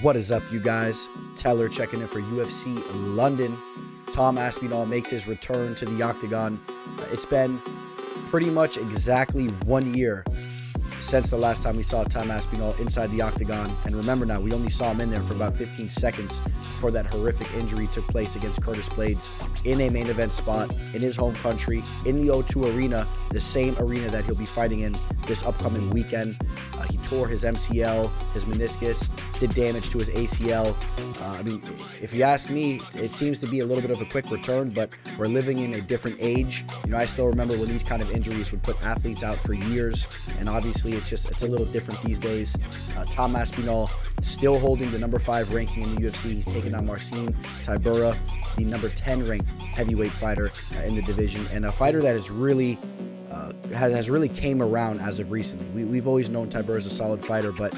What is up, you guys? Teller checking in for UFC London. Tom Aspinall makes his return to the octagon. It's been pretty much exactly 1 year since the last time we saw Tom Aspinall inside the octagon. And remember now, we only saw him in there for about 15 seconds before that horrific injury took place against Curtis Blades in a main event spot in his home country, in the O2 Arena, the same arena that he'll be fighting in this upcoming weekend. He tore his MCL, his meniscus, did damage to his ACL. I mean, if you ask me, it seems to be a little bit of a quick return, but we're living in a different age. You know, I still remember when these kind of injuries would put athletes out for years, and obviously it's a little different these days. Tom Aspinall still holding the number 5 ranking in the UFC. He's taken on Marcin, Tybura, the number 10 ranked heavyweight fighter in the division, and a fighter that has really came around as of recently. We've always known Tybura is a solid fighter, but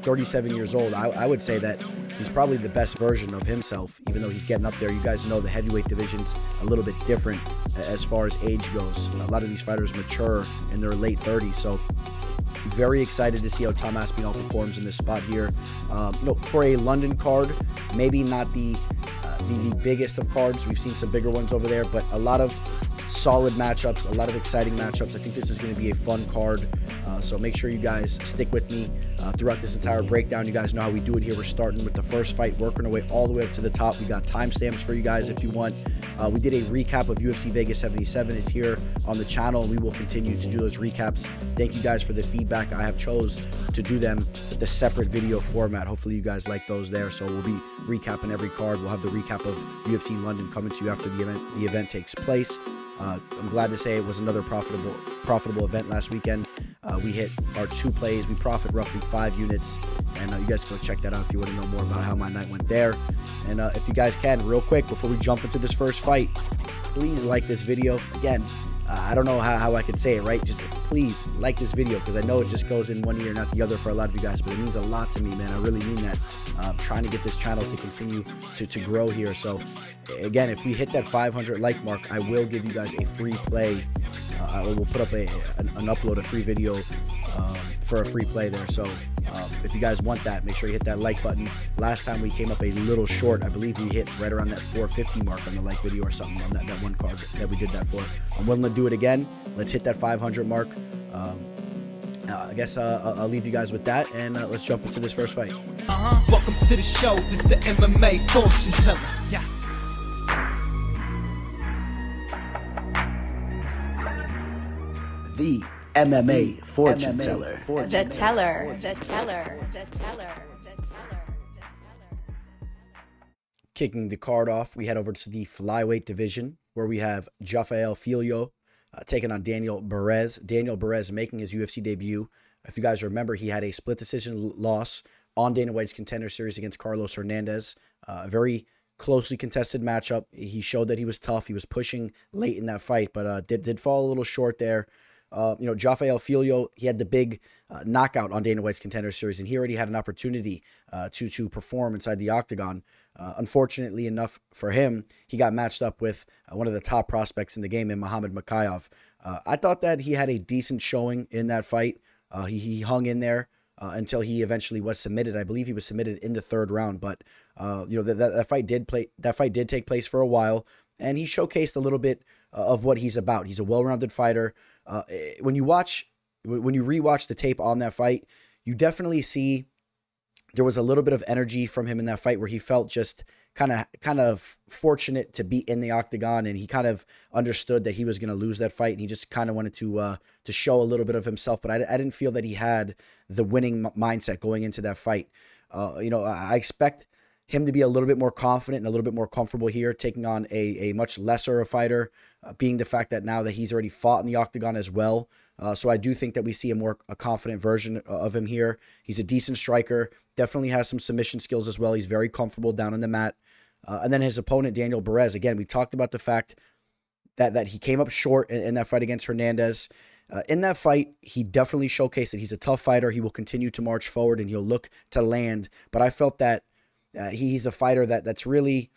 37 years old, I would say that he's probably the best version of himself, even though he's getting up there. You guys know the heavyweight division's a little bit different as far as age goes. A lot of these fighters mature in their late 30s, so very excited to see how Tom Aspinall performs in this spot here. For a London card, maybe not the biggest of cards. We've seen some bigger ones over there, but a lot of solid matchups, a lot of exciting matchups. I think this is going to be a fun card, so make sure you guys stick with me throughout this entire breakdown. You guys know how we do it here. We're starting with the first fight, working our way all the way up to the top. We got timestamps for you guys if you want. We did a recap of UFC Vegas 77. It's here on the channel. We will continue to do those recaps. Thank you guys for the feedback. I have chose to do them with a separate video format. Hopefully you guys like those there. So we'll be recapping every card. We'll have the recap of UFC London coming to you after the event takes place. I'm glad to say it was another profitable event last weekend. We hit our 2 plays. We profit roughly 5 units, and you guys can go check that out if you want to know more about how my night went there. And if you guys can, real quick, before we jump into this first fight, please like this video. Again, I don't know how I could say it, right? Just please like this video, because I know it just goes in one ear, not the other for a lot of you guys, but it means a lot to me, man. I really mean that. I'm trying to get this channel to continue to grow here. So again, if we hit that 500 like mark, I will give you guys a free play. I will put up upload a free video for a free play there. So if you guys want that, make sure you hit that like button. Last time we came up a little short. I believe we hit right around that 450 mark on the like video or something on that one card that we did that for. I'm willing to do it again. Let's hit that 500 mark. I guess I'll leave you guys with that, and let's jump into this first fight. Welcome to the show. This is the MMA fortune teller. Yeah. The MMA fortune teller. The teller. Kicking the card off, we head over to the flyweight division, where we have Jafel Filho taking on Daniel Barez. Daniel Barez making his UFC debut. If you guys remember, he had a split decision loss on Dana White's Contender Series against Carlos Hernandez. A very closely contested matchup. He showed that he was tough. He was pushing late in that fight, but did fall a little short there. Jafel Filho, he had the big knockout on Dana White's Contender Series, and he already had an opportunity to perform inside the octagon. Unfortunately enough for him, he got matched up with one of the top prospects in the game in Makhmud. I thought that he had a decent showing in that fight. He hung in there until he eventually was submitted. I believe he was submitted in the 3rd round, but that fight did take place for a while, and he showcased a little bit of what he's about. He's a well-rounded fighter. When you rewatch the tape on that fight, you definitely see there was a little bit of energy from him in that fight where he felt just kind of fortunate to be in the octagon, and he kind of understood that he was going to lose that fight, and he just kind of wanted to show a little bit of himself. But I didn't feel that he had the winning mindset going into that fight. I expect him to be a little bit more confident and a little bit more comfortable here, taking on a much lesser fighter, being the fact that now that he's already fought in the octagon as well. So I do think that we see a confident version of him here. He's a decent striker, definitely has some submission skills as well. He's very comfortable down on the mat. And then his opponent, Daniel Barez, again, we talked about the fact that he came up short in that fight against Hernandez. In that fight, he definitely showcased that he's a tough fighter. He will continue to march forward, and he'll look to land. But I felt that he's a fighter that's really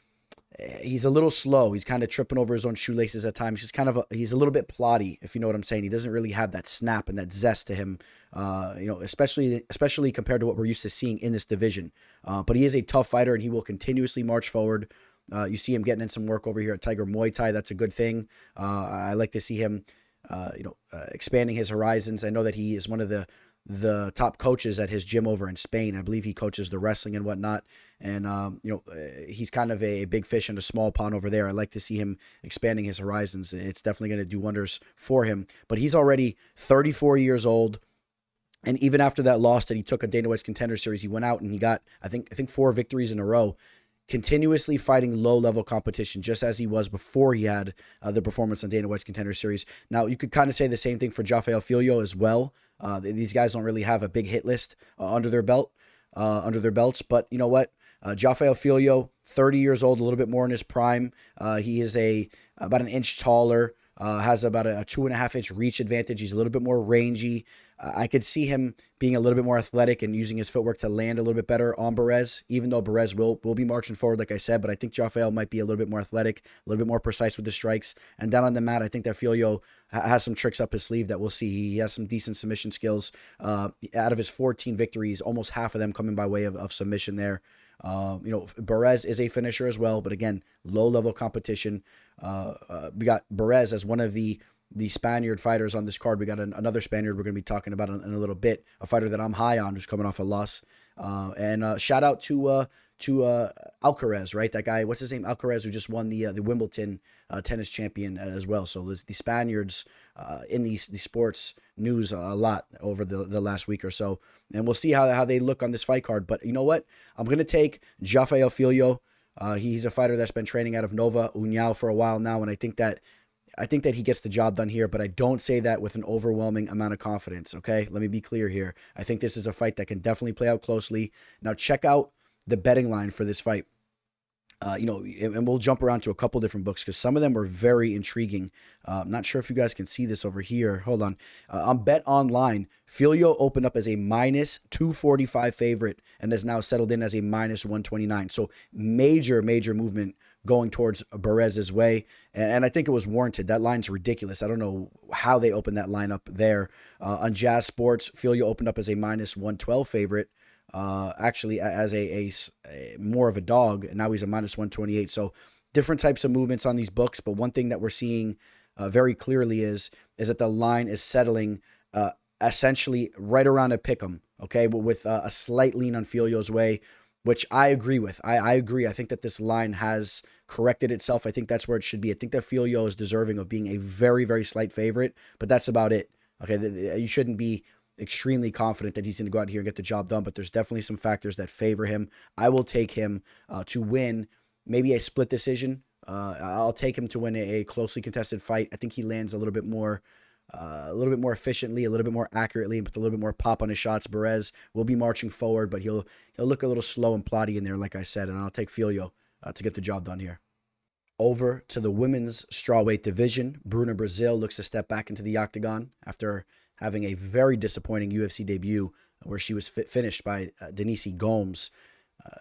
he's a little slow. He's kind of tripping over his own shoelaces at times. He's a little bit plotty, if you know what I'm saying. He doesn't really have that snap and that zest to him, especially compared to what we're used to seeing in this division. But he is a tough fighter, and he will continuously march forward. You see him getting in some work over here at Tiger Muay Thai. That's a good thing. I like to see him, expanding his horizons. I know that he is one of the top coaches at his gym over in Spain. I believe he coaches the wrestling and whatnot. And, he's kind of a big fish in a small pond over there. I like to see him expanding his horizons. It's definitely going to do wonders for him. But he's already 34 years old. And even after that loss that he took on Dana White's Contender Series, he went out and he got, I think 4 victories in a row, continuously fighting low-level competition, just as he was before he had the performance on Dana White's Contender Series. Now, you could kind of say the same thing for Jafel Filho as well. These guys don't really have a big hit list under their belts. But you know what? Jafel Filho, 30 years old, a little bit more in his prime. He is about an inch taller, has about a 2.5-inch reach advantage. He's a little bit more rangy. I could see him being a little bit more athletic and using his footwork to land a little bit better on Barez, even though Barez will be marching forward, like I said. But I think Jafel might be a little bit more athletic, a little bit more precise with the strikes. And down on the mat, I think that Filho has some tricks up his sleeve that we'll see. He has some decent submission skills. Out of his 14 victories, almost half of them coming by way of submission there. Barez is a finisher as well, but again, low-level competition. We got Barez as one of the Spaniard fighters on this card. We got another Spaniard we're going to be talking about in a little bit, a fighter that I'm high on who's coming off a loss. And shout out to Alvarez, right? That guy, what's his name? Alvarez, who just won the Wimbledon tennis champion as well. So the Spaniards in the sports news a lot over the last week or so. And we'll see how they look on this fight card. But you know what? I'm going to take Jafel Filho. He's a fighter that's been training out of Nova União for a while now, and I think that he gets the job done here, but I don't say that with an overwhelming amount of confidence, okay? Let me be clear here. I think this is a fight that can definitely play out closely. Now, check out the betting line for this fight. And we'll jump around to a couple different books because some of them were very intriguing. I'm not sure if you guys can see this over here. Hold on. On Bet Online, Filho opened up as a minus 245 favorite and has now settled in as a minus 129. So major movement going towards Barez's way. And I think it was warranted. That line's ridiculous. I don't know how they opened that line up there. On Jazz Sports, Filho opened up as a minus 112 favorite. Actually as a more of a dog, and now he's a minus 128. So different types of movements on these books, but one thing that we're seeing very clearly is that the line is settling essentially right around a pick'em, okay, but with a slight lean on Filho's way, which I agree with. I agree. I think that this line has corrected itself. I think that's where it should be. I think that Filho is deserving of being a very, very slight favorite, but that's about it. Okay, you shouldn't be extremely confident that he's going to go out here and get the job done, but there's definitely some factors that favor him. I will take him to win maybe a split decision. I'll take him to win a closely contested fight. I think he lands a little bit more efficiently, a little bit more accurately, with a little bit more pop on his shots. Barez will be marching forward, but he'll look a little slow and plotty in there, like I said, and I'll take Filho to get the job done here. Over to the women's strawweight division, Bruna Brasil looks to step back into the octagon after having a very disappointing UFC debut where she was finished by Denise Gomes.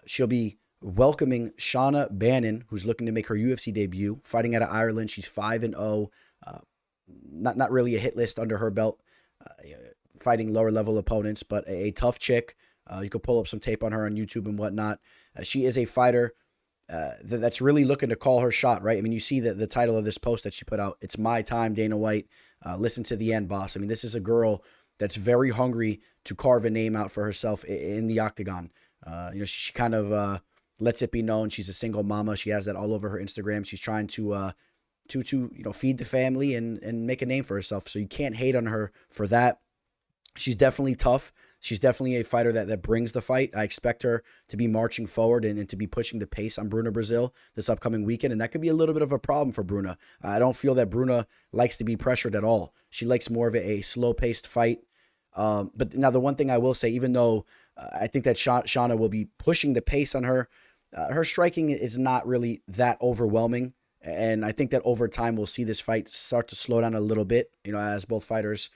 She'll be welcoming Shauna Bannon, who's looking to make her UFC debut, fighting out of Ireland. She's 5-0, not really a hit list under her belt, fighting lower level opponents, but a tough chick. You could pull up some tape on her on YouTube and whatnot. She is a fighter that's really looking to call her shot, right? I mean, you see the title of this post that she put out. It's my time, Dana White. Listen to the end, boss. I mean, this is a girl that's very hungry to carve a name out for herself in the octagon. She kind of lets it be known she's a single mama. She has that all over her Instagram. She's trying to feed the family and make a name for herself. So you can't hate on her for that. She's definitely tough. She's definitely a fighter that brings the fight. I expect her to be marching forward and to be pushing the pace on Bruna Brasil this upcoming weekend, and that could be a little bit of a problem for Bruna. I don't feel that Bruna likes to be pressured at all. She likes more of a slow-paced fight. But now the one thing I will say, even though I think that Shauna will be pushing the pace on her, her striking is not really that overwhelming, and I think that over time we'll see this fight start to slow down a little bit, as both fighters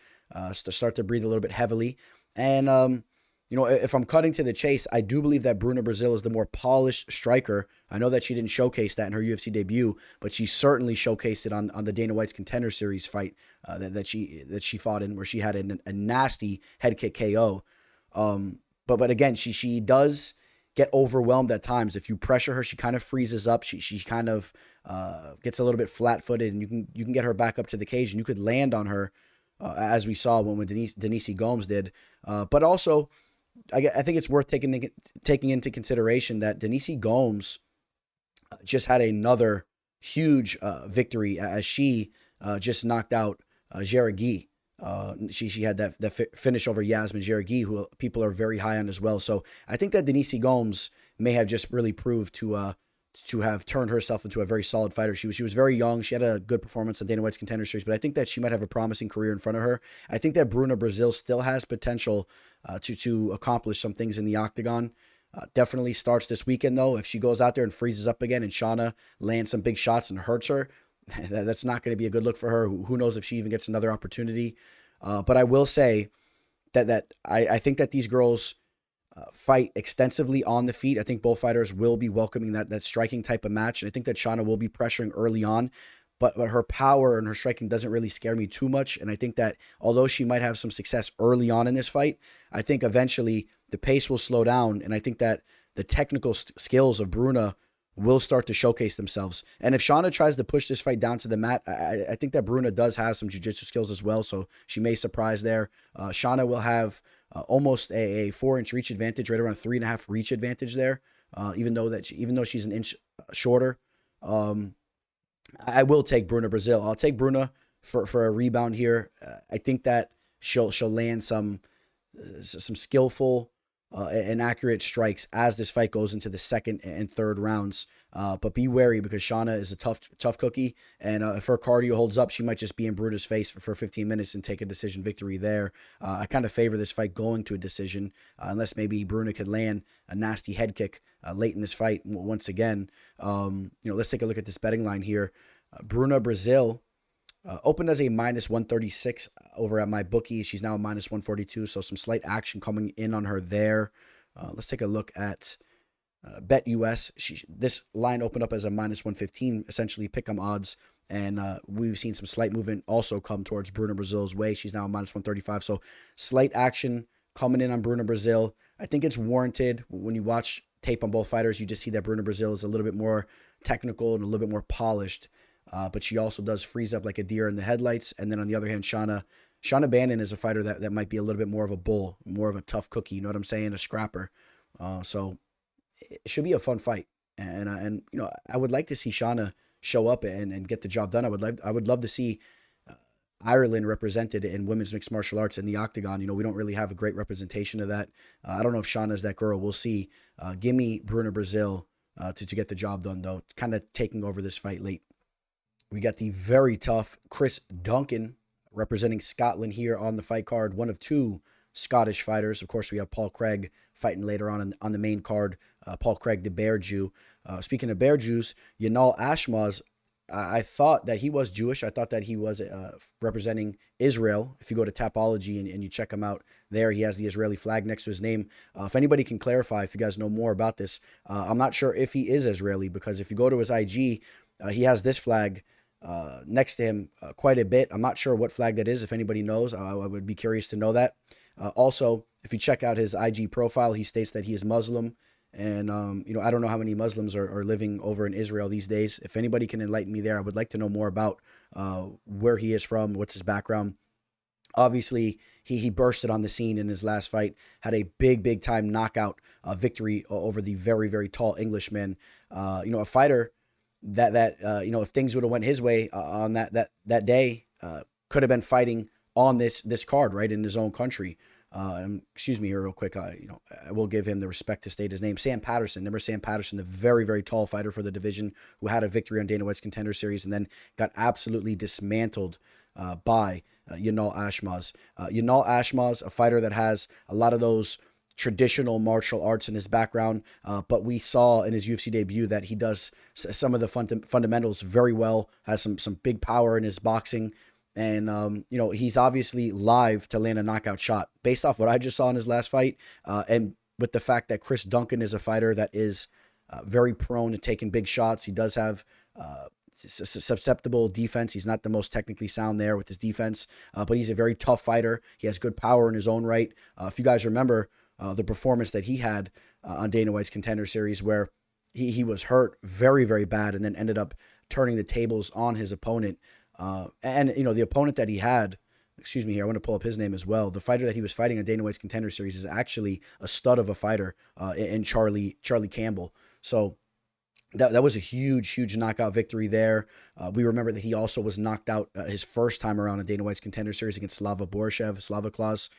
start to breathe a little bit heavily. And, if I'm cutting to the chase, I do believe that Bruna Brasil is the more polished striker. I know that she didn't showcase that in her UFC debut, but she certainly showcased it on the Dana White's Contender Series fight that she fought in, where she had a nasty head kick KO. But again, she does get overwhelmed at times. If you pressure her, she kind of freezes up. She kind of gets a little bit flat-footed, and you can get her back up to the cage, and you could land on her, as we saw when Denise Gomes did. But also, I think it's worth taking into consideration that Denise Gomes just had another huge victory as she just knocked out Jeregi. She had that finish over Yasmin Jeregi, who people are very high on as well. So I think that Denise Gomes may have just really proved to have turned herself into a very solid fighter. She was very young. She had a good performance on Dana White's Contender Series, but I think that she might have a promising career in front of her. I think that Bruna Brasil still has potential to accomplish some things in the octagon. Definitely starts this weekend, though. If she goes out there and freezes up again and Shauna lands some big shots and hurts her, that's not going to be a good look for her. Who knows if she even gets another opportunity. But I will say that I think that these girls fight extensively on the feet. I think both fighters will be welcoming that striking type of match. And I think that Shauna will be pressuring early on, but her power and her striking doesn't really scare me too much. And I think that although she might have some success early on in this fight, I think eventually the pace will slow down. And I think that the technical skills of Bruna will start to showcase themselves. And if Shauna tries to push this fight down to the mat, I think that Bruna does have some jiu-jitsu skills as well, so she may surprise there. Shauna will have almost a 4-inch reach advantage, right around 3.5 reach advantage there, even though she's an inch shorter. I will take Bruna Brasil. I'll take Bruna for a rebound here. I think that she'll land some skillful and accurate strikes as this fight goes into the second and third rounds. But be wary, because Shauna is a tough cookie, and if her cardio holds up, she might just be in Bruna's face for 15 minutes and take a decision victory there. I kind of favor this fight going to a decision, unless maybe Bruna could land a nasty head kick late in this fight once again. Let's take a look at this betting line here. Bruna Brasil opened as a -136 over at my bookie. She's now a -142, so some slight action coming in on her there. Let's take a look at BetUS. This line opened up as a -115, essentially pick'em odds, and we've seen some slight movement also come towards Bruna Brasil's way. She's now a -135, so slight action coming in on Bruna Brasil. I think it's warranted. When you watch tape on both fighters, you just see that Bruna Brasil is a little bit more technical and a little bit more polished. But she also does freeze up like a deer in the headlights. And then on the other hand, Shauna Bannon is a fighter that might be a little bit more of a bull, more of a tough cookie. You know what I'm saying? A scrapper. So it should be a fun fight. And I would like to see Shauna show up and get the job done. I would love to see Ireland represented in women's mixed martial arts in the octagon. We don't really have a great representation of that. I don't know if Shauna's that girl. We'll see. Give me Bruna Brasil to get the job done, though. Kind of taking over this fight late. We got the very tough Chris Duncan representing Scotland here on the fight card. One of two Scottish fighters. Of course, we have Paul Craig fighting later on the main card. Paul Craig, the Bear Jew. Speaking of Bear Jews, Yanal Ashmouz, I thought that he was Jewish. I thought that he was representing Israel. If you go to Tapology and you check him out there, he has the Israeli flag next to his name. If anybody can clarify, if you guys know more about this, I'm not sure if he is Israeli, because if you go to his IG, he has this flag next to him quite a bit. I'm not sure what flag that is. If anybody knows, I would be curious to know that. Also, if you check out his IG profile, he states that he is Muslim. And, I don't know how many Muslims are living over in Israel these days. If anybody can enlighten me there, I would like to know more about where he is from, what's his background. Obviously, he bursted on the scene in his last fight, had a big time knockout victory over the very, very tall Englishman. A fighter that if things would have went his way on that day, could have been fighting on this card, right, in his own country. Excuse me here real quick. I will give him the respect to state his name. Sam Patterson. Remember Sam Patterson, the very, very tall fighter for the division, who had a victory on Dana White's Contender Series and then got absolutely dismantled by Yanal Ashmouz. Yanal Ashmouz, a fighter that has a lot of those traditional martial arts in his background, but we saw in his UFC debut that he does some of the fundamentals very well, has some big power in his boxing. And, he's obviously live to land a knockout shot based off what I just saw in his last fight. And with the fact that Chris Duncan is a fighter that is very prone to taking big shots. He does have susceptible defense. He's not the most technically sound there with his defense, but he's a very tough fighter. He has good power in his own right. If you guys remember the performance that he had on Dana White's Contender Series, where he was hurt very, very bad and then ended up turning the tables on his opponent. The opponent that he had, excuse me here, I want to pull up his name as well. The fighter that he was fighting on Dana White's Contender Series is actually a stud of a fighter in Charlie Campbell. So that was a huge knockout victory there. We remember that he also was knocked out his first time around in Dana White's Contender Series against Slava Klaus.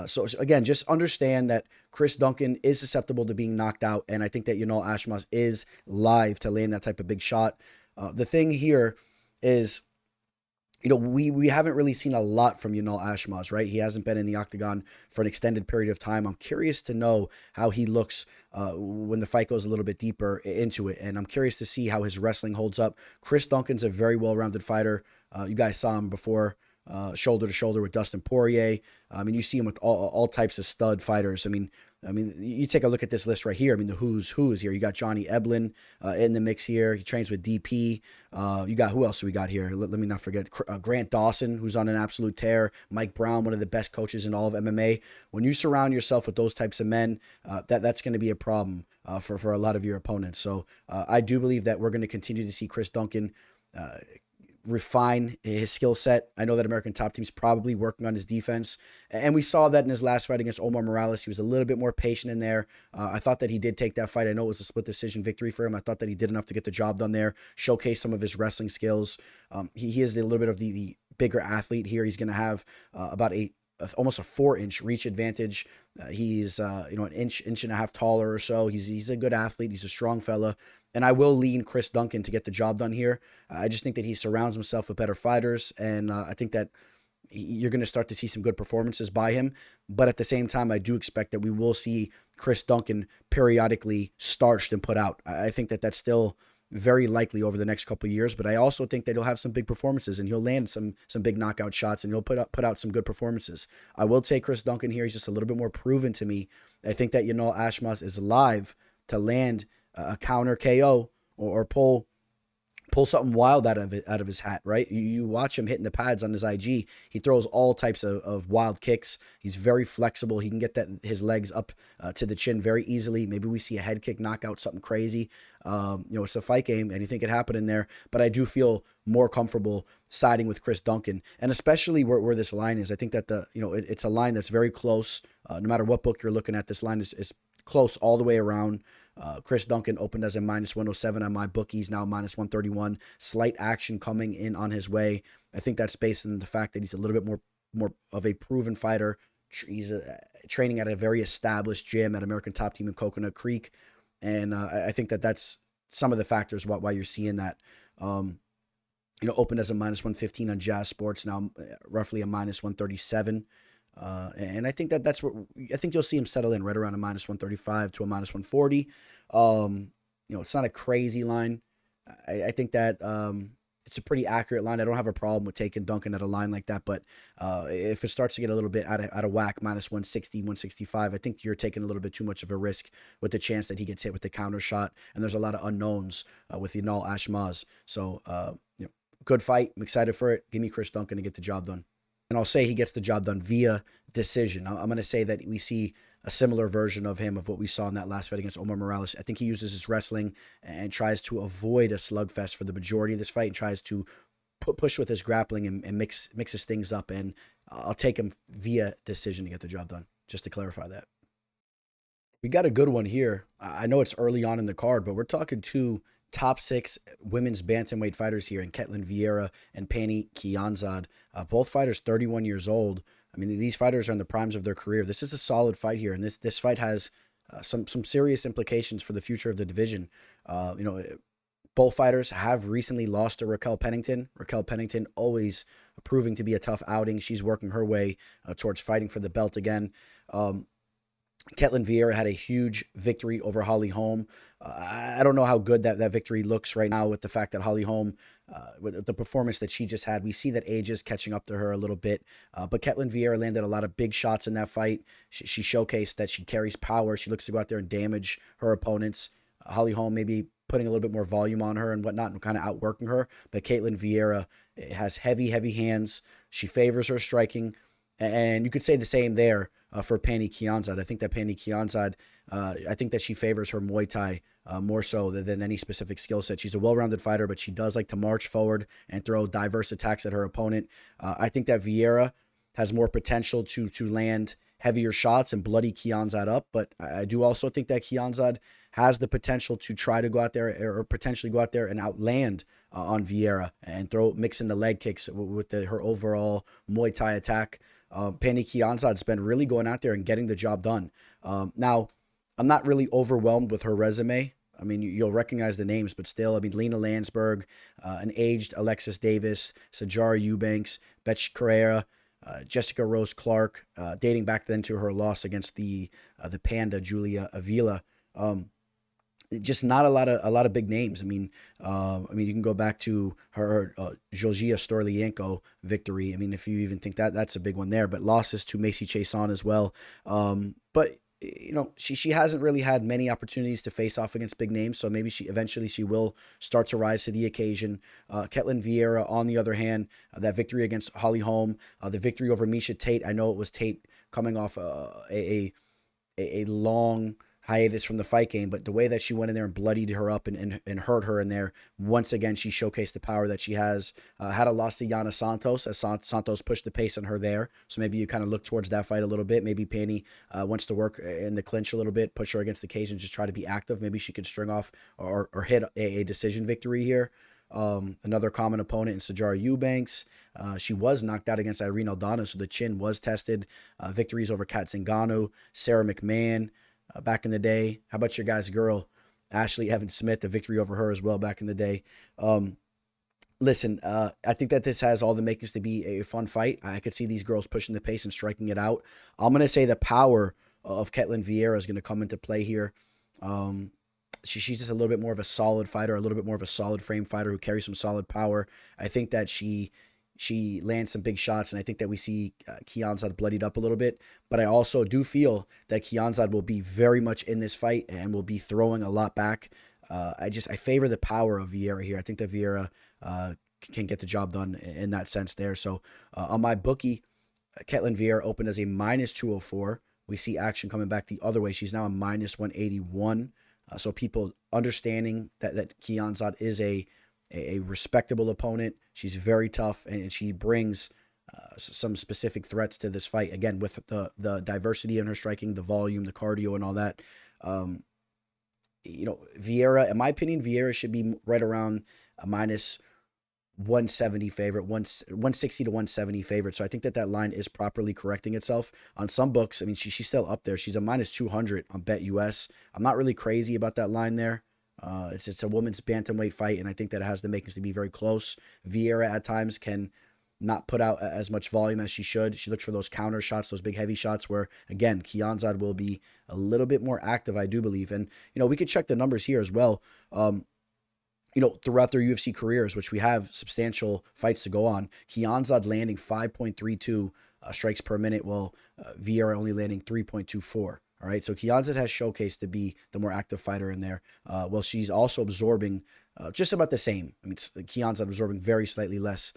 So again, just understand that Chris Duncan is susceptible to being knocked out, and I think that Yanal Ashmouz is live to land that type of big shot. The thing here is, we haven't really seen a lot from Yanal Ashmouz, right? He hasn't been in the octagon for an extended period of time. I'm curious to know how he looks when the fight goes a little bit deeper into it, and I'm curious to see how his wrestling holds up. Chris Duncan's a very well-rounded fighter. You guys saw him before, shoulder to shoulder with Dustin Poirier. You see him with all types of stud fighters. You take a look at this list right here. The who's here. You got Johnny Eblen in the mix here. He trains with DP. You got, who else do we got here? Let me not forget. Grant Dawson, who's on an absolute tear. Mike Brown, one of the best coaches in all of MMA. When you surround yourself with those types of men, that's going to be a problem for a lot of your opponents. So I do believe that we're going to continue to see Chris Duncan refine his skill set. I know that American Top Team's probably working on his defense, and we saw that in his last fight against Omar Morales. He was a little bit more patient in there. I thought that he did take that fight. I know it was a split decision victory for him. I thought that he did enough to get the job done there, showcase some of his wrestling skills. He is a little bit of the bigger athlete here. He's going to have about almost a 4-inch reach advantage. He's an inch and a half taller or so. He's a good athlete. He's a strong fella. And I will lean Chris Duncan to get the job done here. I just think that he surrounds himself with better fighters, and I think that you're going to start to see some good performances by him. But at the same time, I do expect that we will see Chris Duncan periodically starched and put out. I think that that's still very likely over the next couple of years, but I also think that he'll have some big performances and he'll land some big knockout shots and he'll put out some good performances. I will take Chris Duncan here. He's just a little bit more proven to me. I think that Yanal Ashmouz is live to land a counter KO or pull something wild out of his hat, right? You watch him hitting the pads on his IG. He throws all types of wild kicks. He's very flexible. He can get his legs up to the chin very easily. Maybe we see a head kick knockout, something crazy. It's a fight game. Anything could happen in there. But I do feel more comfortable siding with Chris Duncan, and especially where this line is. I think that it's a line that's very close. No matter what book you're looking at, this line is close all the way around. Chris Duncan opened as a -107 on my bookies, now -131. Slight action coming in on his way. I think that's based on the fact that he's a little bit more of a proven fighter. He's training at a very established gym at American Top Team in Coconut Creek, and I think that that's some of the factors why you're seeing that. Opened as a -115 on Jazz Sports, now roughly a -137. And I think that's what I think you'll see him settle in right around a -135 to a -140. It's not a crazy line. I think that it's a pretty accurate line. I don't have a problem with taking Duncan at a line like that, but if it starts to get a little bit out of whack, -160, 165, I think you're taking a little bit too much of a risk with the chance that he gets hit with the counter shot. And there's a lot of unknowns with Yanal Ashmouz. So good fight. I'm excited for it. Give me Chris Duncan to get the job done. And I'll say he gets the job done via decision. I'm going to say that we see a similar version of him of what we saw in that last fight against Omar Morales. I think he uses his wrestling and tries to avoid a slugfest for the majority of this fight and tries to push with his grappling and mixes things up. And I'll take him via decision to get the job done, just to clarify that. We got a good one here. I know it's early on in the card, but we're talking two top 6 women's bantamweight fighters here in Ketlen Vieira and Pannie Kianzad. Both fighters 31 years old. These fighters are in the primes of their career. This is a solid fight here, and this fight has some serious implications for the future of the division. Both fighters have recently lost to Raquel Pennington. Raquel Pennington always proving to be a tough outing. She's working her way towards fighting for the belt again. Ketlen Vieira had a huge victory over Holly Holm. I don't know how good that victory looks right now with the fact that Holly Holm, with the performance that she just had, we see that age is catching up to her a little bit. But Ketlen Vieira landed a lot of big shots in that fight. She showcased that she carries power. She looks to go out there and damage her opponents. Holly Holm maybe putting a little bit more volume on her and whatnot and kind of outworking her. But Ketlen Vieira has heavy hands. She favors her striking. And you could say the same there for Pannie Kianzad. I think that Pannie Kianzad, I think that she favors her Muay Thai more so than any specific skill set. She's a well-rounded fighter, but she does like to march forward and throw diverse attacks at her opponent. I think that Vieira has more potential to land heavier shots and bloody Kianzad up, but I do also think that Kianzad has the potential to try to go out there or potentially go out there and outland on Vieira and mix in the leg kicks with her overall Muay Thai attack. Pannie Kianzad's been really going out there and getting the job done. Now, I'm not really overwhelmed with her resume. I mean, you'll recognize the names, but still, I mean, Lena Landsberg, an aged Alexis Davis, Sajara Eubanks, Betch Carrera, Jessica Rose Clark, dating back then to her loss against the Panda Julia Avila. Just not a lot of big names. I mean, you can go back to her Georgia Stoliarenko victory. I mean, if you even think that's a big one there, but losses to Macy Chiasson as well. But you know, she hasn't really had many opportunities to face off against big names, so maybe she eventually will start to rise to the occasion. Ketlen Vieira, on the other hand, that victory against Holly Holm, the victory over Miesha Tate. I know it was Tate coming off a long hiatus from the fight game, but the way that she went in there and bloodied her up and hurt her in there, once again, she showcased the power that she has. Had a loss to Yana Santos, as Santos pushed the pace on her there. So maybe you kind of look towards that fight a little bit. Maybe Pannie wants to work in the clinch a little bit, push her against the cage and just try to be active. Maybe she could string off or hit a decision victory here. Another common opponent in Sajara Eubanks. She was knocked out against Irene Aldana, so the chin was tested. Victories over Kat Zingano, Sarah McMahon, back in the day. How about your guy's girl, Ashley Evans Smith, a victory over her as well back in the day. Listen, I think that this has all the makings to be a fun fight. I could see these girls pushing the pace and striking it out. I'm going to say the power of Ketlen Vieira is going to come into play here. She's just a little bit more of a solid fighter, a little bit more of a solid frame fighter who carries some solid power. I think that she lands some big shots, and I think that we see Kianzad bloodied up a little bit. But I also do feel that Kianzad will be very much in this fight and will be throwing a lot back. I favor the power of Vieira here. I think that Vieira can get the job done in that sense there. So on my bookie, Ketlen Vieira opened as a -204. We see action coming back the other way. She's now a -181. So people understanding that Kianzad is a respectable opponent. She's very tough, and she brings some specific threats to this fight. Again, with the diversity in her striking, the volume, the cardio, and all that. You know, Vieira, in my opinion, Vieira should be right around a -170 favorite, 160 to 170 favorite. So I think that line is properly correcting itself. On some books, I mean, she's still up there. She's a -200 on BetUS. I'm not really crazy about that line there. It's a women's bantamweight fight, and I think that it has the makings to be very close. Vieira at times can not put out as much volume as she should. She looks for those counter shots, those big heavy shots where, again, Kianzad will be a little bit more active, I do believe. And, you know, we could check the numbers here as well. You know, throughout their UFC careers, which we have substantial fights to go on, Kianzad landing 5.32 strikes per minute, while Vieira only landing 3.24. All right, so Kianzad has showcased to be the more active fighter in there. Well, she's also absorbing just about the same. I mean, Kianzad absorbing very slightly less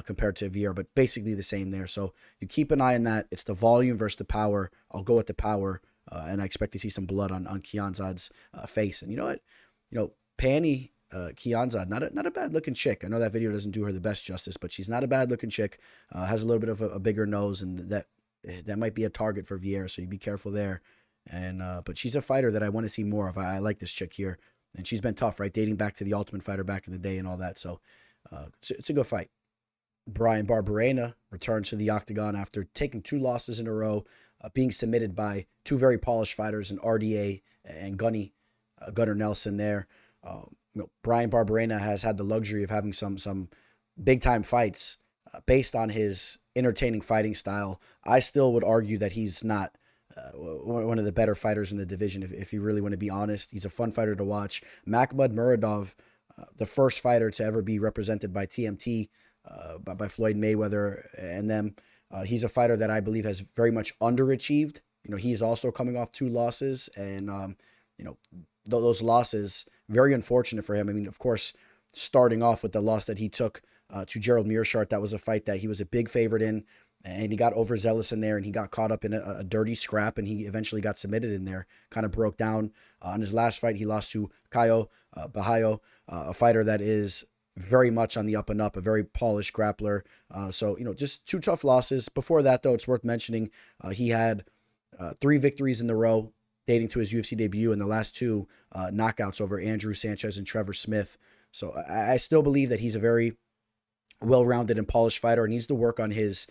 compared to Vieira, but basically the same there. So you keep an eye on that. It's the volume versus the power. I'll go with the power, and I expect to see some blood on Kianzad's face. And you know what? You know, Pannie Kianzad, not a bad looking chick. I know that video doesn't do her the best justice, but she's not a bad looking chick. Has a little bit of a bigger nose, and that might be a target for Vieira, so you be careful there. And but she's a fighter that I want to see more of. I like this chick here, and she's been tough, right? Dating back to the Ultimate Fighter back in the day and all that. So it's a good fight. Bryan Barberena returns to the octagon after taking 2 losses in a row, being submitted by 2 very polished fighters in RDA and Gunnar Nelson there. You know, Bryan Barberena has had the luxury of having some big time fights based on his entertaining fighting style. I still would argue that he's not one of the better fighters in the division, if you really want to be honest. He's a fun fighter to watch. Makhmud Muradov, the first fighter to ever be represented by TMT, by Floyd Mayweather and them. He's a fighter that I believe has very much underachieved. He's also coming off 2 losses, and those losses, very unfortunate for him. I mean, of course, starting off with the loss that he took to Gerald Meerschaert, that was a fight that he was a big favorite in, and he got overzealous in there, and he got caught up in a dirty scrap, and he eventually got submitted in there, kind of broke down. On his last fight, he lost to Caio Bahayo, a fighter that is very much on the up and up, a very polished grappler. So, just 2 tough losses. Before that, though, it's worth mentioning, he had 3 victories in a row dating to his UFC debut, and the last 2 knockouts over Andrew Sanchez and Trevor Smith. So I still believe that he's a very well-rounded and polished fighter, and needs to work on his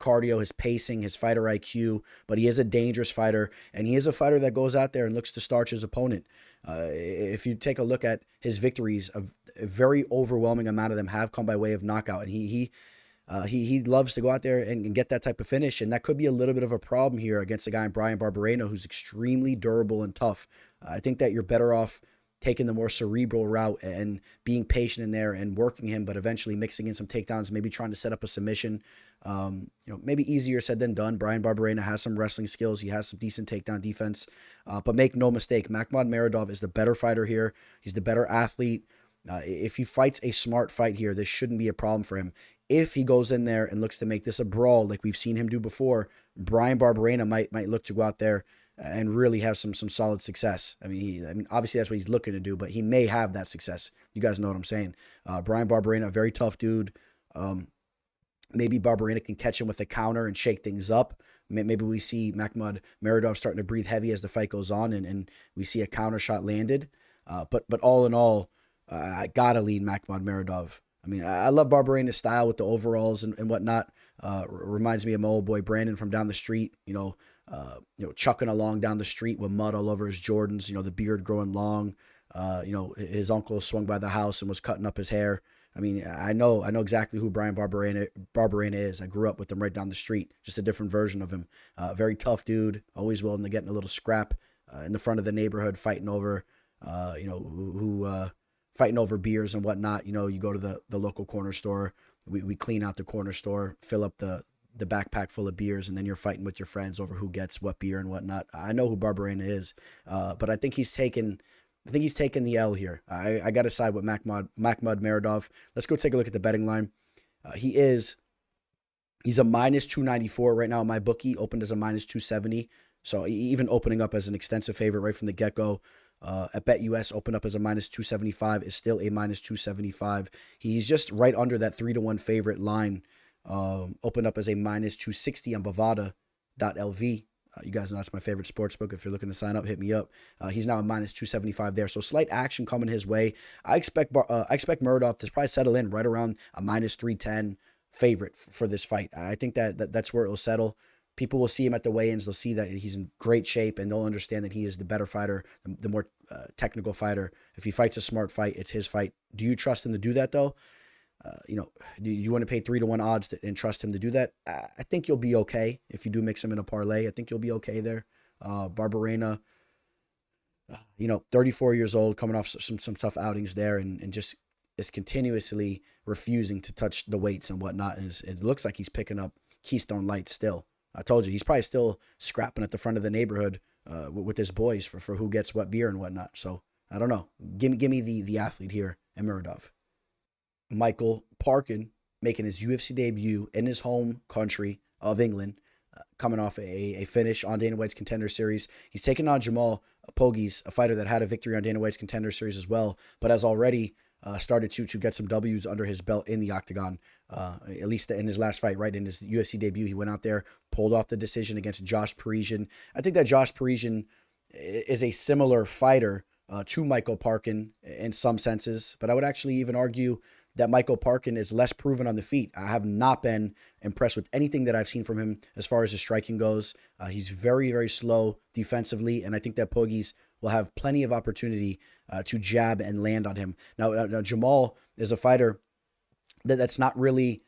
cardio, his pacing, his fighter IQ, but he is a dangerous fighter, and he is a fighter that goes out there and looks to starch his opponent. If you take a look at his victories, a very overwhelming amount of them have come by way of knockout, and he loves to go out there and get that type of finish, and that could be a little bit of a problem here against a guy in Bryan Barberena who's extremely durable and tough. I think that you're better off taking the more cerebral route and being patient in there and working him, but eventually mixing in some takedowns, maybe trying to set up a submission. Maybe easier said than done. Bryan Barberena has some wrestling skills. He has some decent takedown defense. But make no mistake, Makhmud Muradov is the better fighter here. He's the better athlete. If he fights a smart fight here, this shouldn't be a problem for him. If he goes in there and looks to make this a brawl like we've seen him do before, Bryan Barberena might look to go out there and really have some solid success. I mean, obviously that's what he's looking to do, but he may have that success. You guys know what I'm saying. Bryan Barberena, a very tough dude. Maybe Barberena can catch him with a counter and shake things up. Maybe we see Makhmud Muradov starting to breathe heavy as the fight goes on, and we see a counter shot landed. But all in all, I gotta lean Makhmud Muradov. I mean, I love Barberena's style with the overalls and whatnot. Reminds me of my old boy Brandon from down the street. Chucking along down the street with mud all over his Jordans. The beard growing long. His uncle swung by the house and was cutting up his hair. I mean, I know exactly who Bryan Barberena is. I grew up with him right down the street. Just a different version of him. Very tough dude. Always willing to get in a little scrap in the front of the neighborhood, fighting over, fighting over beers and whatnot. You go to the local corner store. We clean out the corner store, fill up the backpack full of beers, and then you're fighting with your friends over who gets what beer and whatnot. I know who Barberena is, but I think he's taken the L here. I got to side with Makhmud Muradov. Let's go take a look at the betting line. He's a minus 294 right now in my bookie, opened as a minus 270. So even opening up as an extensive favorite right from the get-go. At BetUS, opened up as a minus 275, is still a minus 275. He's just right under that 3-1 favorite line. Opened up as a minus 260 on Bovada.lv. You guys know that's my favorite sports book. If you're looking to sign up, hit me up. He's now a minus 275 there. So slight action coming his way. I expect Muradov to probably settle in right around a minus 310 favorite for this fight. I think that's where it will settle. People will see him at the weigh-ins. They'll see that he's in great shape, and they'll understand that he is the better fighter, the more technical fighter. If he fights a smart fight, it's his fight. Do you trust him to do that, though? Do you want to pay 3-1 odds and trust him to do that? I think you'll be okay if you do mix him in a parlay. I think you'll be okay there. Barberena, 34 years old, coming off some tough outings there, and just is continuously refusing to touch the weights and whatnot. And it looks like he's picking up Keystone Lights still. I told you, he's probably still scrapping at the front of the neighborhood with his boys for who gets what beer and whatnot. So I don't know. Give me the athlete here and Muradov. Michael Parkin making his UFC debut in his home country of England, coming off a finish on Dana White's Contender Series. He's taking on Jamal Pogues, a fighter that had a victory on Dana White's Contender Series as well, but has already started to get some W's under his belt in the octagon, at least in his last fight, right? In his UFC debut, he went out there, pulled off the decision against Josh Parisian. I think that Josh Parisian is a similar fighter to Michael Parkin in some senses, but I would actually even argue that Michael Parkin is less proven on the feet. I have not been impressed with anything that I've seen from him as far as his striking goes. He's very, very slow defensively, and I think that Pogues will have plenty of opportunity to jab and land on him. Now Jamal is a fighter that's not really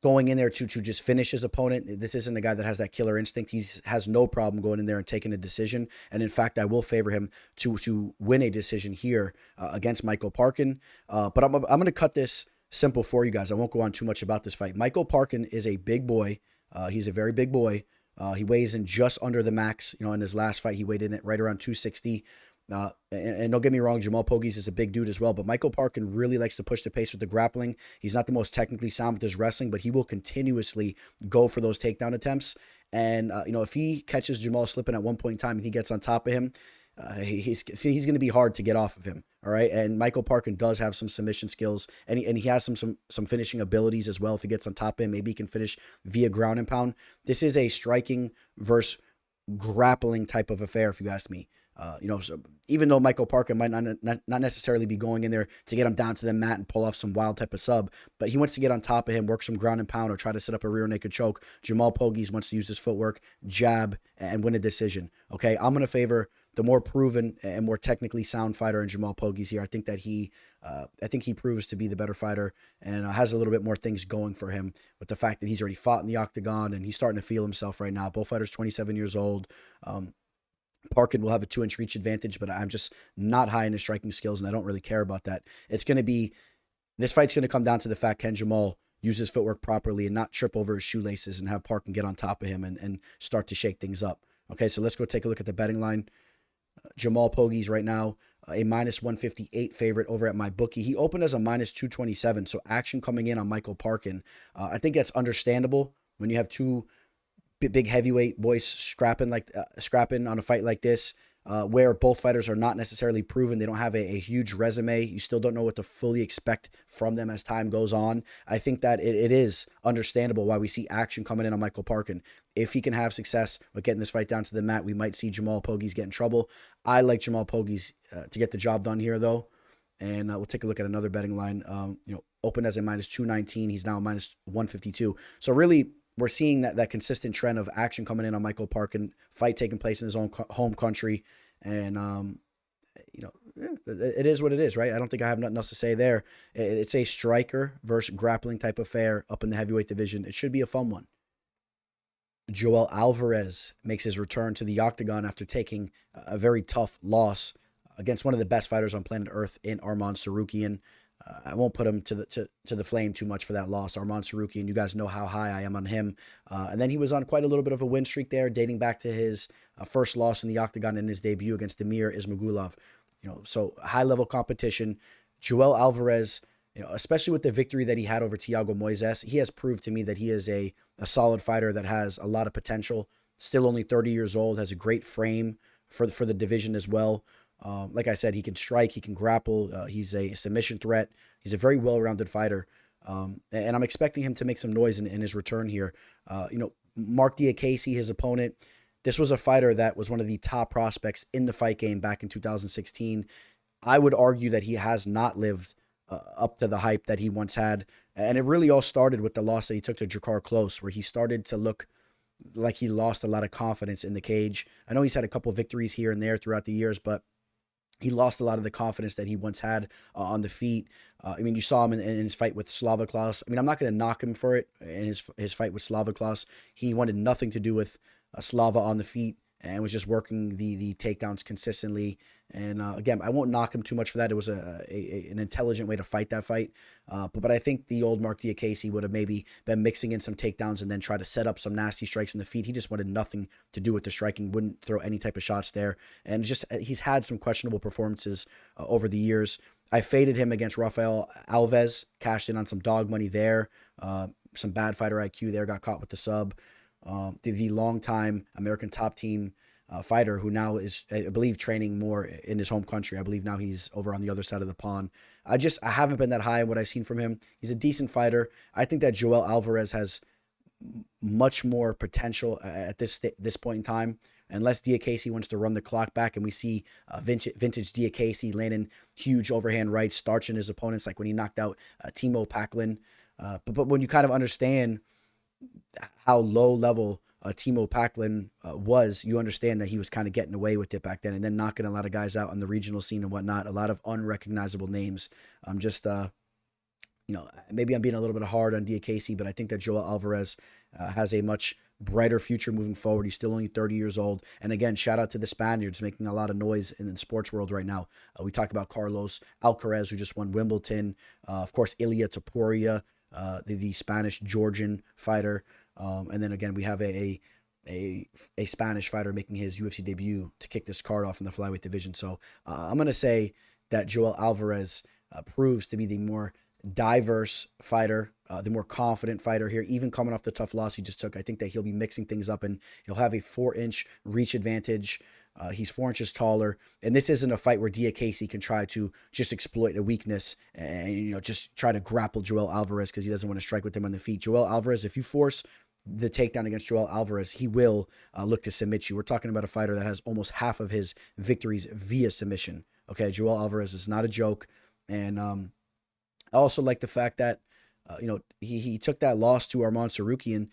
going in there to just finish his opponent. This isn't a guy that has that killer instinct. He has no problem going in there and taking a decision. And in fact, I will favor him to win a decision here against Michael Parkin. But I'm going to cut this simple for you guys. I won't go on too much about this fight. Michael Parkin is a big boy. He's a very big boy. He weighs in just under the max. In his last fight, he weighed in at right around 260. And don't get me wrong, Jamal Pogues is a big dude as well, but Michael Parkin really likes to push the pace with the grappling. He's not the most technically sound with his wrestling, but he will continuously go for those takedown attempts. And, if he catches Jamal slipping at one point in time and he gets on top of him, he's going to be hard to get off of him. All right. And Michael Parkin does have some submission skills, and he has some finishing abilities as well. If he gets on top of him, maybe he can finish via ground and pound. This is a striking versus grappling type of affair, if you ask me. So even though Michael Parkin might not necessarily be going in there to get him down to the mat and pull off some wild type of sub, but he wants to get on top of him, work some ground and pound, or try to set up a rear naked choke. Jamal Pogues wants to use his footwork, jab, and win a decision. Okay, I'm going to favor the more proven and more technically sound fighter in Jamal Pogues here. I think that he proves to be the better fighter and has a little bit more things going for him with the fact that he's already fought in the octagon and he's starting to feel himself right now. Both fighters 27 years old. Parkin will have a 2-inch reach advantage, but I'm just not high in his striking skills, and I don't really care about that. This fight's going to come down to the fact, can Jamal use his footwork properly and not trip over his shoelaces and have Parkin get on top of him and start to shake things up. Okay, so let's go take a look at the betting line. Jamal Pogues right now, a minus 158 favorite over at my bookie. He opened as a minus 227, so action coming in on Michael Parkin. I think that's understandable when you have two big heavyweight boys scrapping on a fight like this, where both fighters are not necessarily proven. They don't have a huge resume. You still don't know what to fully expect from them as time goes on. I think that it is understandable why we see action coming in on Michael Parkin. If he can have success with getting this fight down to the mat, we might see Jamal Pogues get in trouble. I like Jamal Pogues to get the job done here, though. And we'll take a look at another betting line. Opened as a minus 219. He's now a minus 152. So really, we're seeing that consistent trend of action coming in on Michael Parkin, fight taking place in his own home country. And, it is what it is, right? I don't think I have nothing else to say there. It's a striker versus grappling type affair up in the heavyweight division. It should be a fun one. Joel Alvarez makes his return to the octagon after taking a very tough loss against one of the best fighters on planet Earth in Arman Tsarukyan. I won't put him to the flame too much for that loss. Arman Tsarukyan, you guys know how high I am on him. And then he was on quite a little bit of a win streak there, dating back to his first loss in the octagon in his debut against Damir Ismagulov. So high-level competition. Joel Alvarez, especially with the victory that he had over Thiago Moises, he has proved to me that he is a solid fighter that has a lot of potential. Still only 30 years old, has a great frame for the division as well. Like I said, he can strike, he can grapple. He's a submission threat. He's a very well-rounded fighter. And I'm expecting him to make some noise in his return here. Marc Diakiese, his opponent, this was a fighter that was one of the top prospects in the fight game back in 2016. I would argue that he has not lived up to the hype that he once had. And it really all started with the loss that he took to Drakkar Klose, where he started to look like he lost a lot of confidence in the cage. I know he's had a couple victories here and there throughout the years, but he lost a lot of the confidence that he once had on the feet. You saw him in his fight with Slava Klaus. I'm not going to knock him for it in his fight with Slava Klaus. He wanted nothing to do with Slava on the feet and was just working the takedowns consistently. And again, I won't knock him too much for that. It was an intelligent way to fight that fight. But I think the old Marc Diakiese would have maybe been mixing in some takedowns and then try to set up some nasty strikes in the feet. He just wanted nothing to do with the striking, wouldn't throw any type of shots there. And he's had some questionable performances over the years. I faded him against Rafael Alves, cashed in on some dog money there. Some bad fighter IQ there, got caught with the sub. The longtime American top team fighter who now is, I believe, training more in his home country. I believe now he's over on the other side of the pond. I haven't been that high in what I've seen from him. He's a decent fighter. I think that Joel Alvarez has much more potential at this point in time. Unless Diakiese wants to run the clock back and we see vintage Diakiese landing huge overhand rights, starching his opponents like when he knocked out Timo Packlin. But when you kind of understand how low level Timo Packlin was, you understand that he was kind of getting away with it back then and then knocking a lot of guys out on the regional scene and whatnot, a lot of unrecognizable names. maybe I'm being a little bit hard on Diakiese, but I think that Joel Alvarez has a much brighter future moving forward. He's still only 30 years old. And again, shout out to the Spaniards making a lot of noise in the sports world right now. We talked about Carlos Alcaraz, who just won Wimbledon. Of course, Ilia Topuria, the Spanish-Georgian fighter. And then again, we have a Spanish fighter making his UFC debut to kick this card off in the flyweight division. So I'm going to say that Joel Alvarez proves to be the more diverse fighter, the more confident fighter here, even coming off the tough loss he just took. I think that he'll be mixing things up and he'll have a 4-inch reach advantage. He's 4 inches taller, and this isn't a fight where Diakiese can try to just exploit a weakness and just try to grapple Joel Alvarez because he doesn't want to strike with him on the feet. Joel Alvarez, if you force the takedown against Joel Alvarez, he will look to submit you. We're talking about a fighter that has almost half of his victories via submission. Okay, Joel Alvarez is not a joke, and I also like the fact that he took that loss to Arman Sarukian.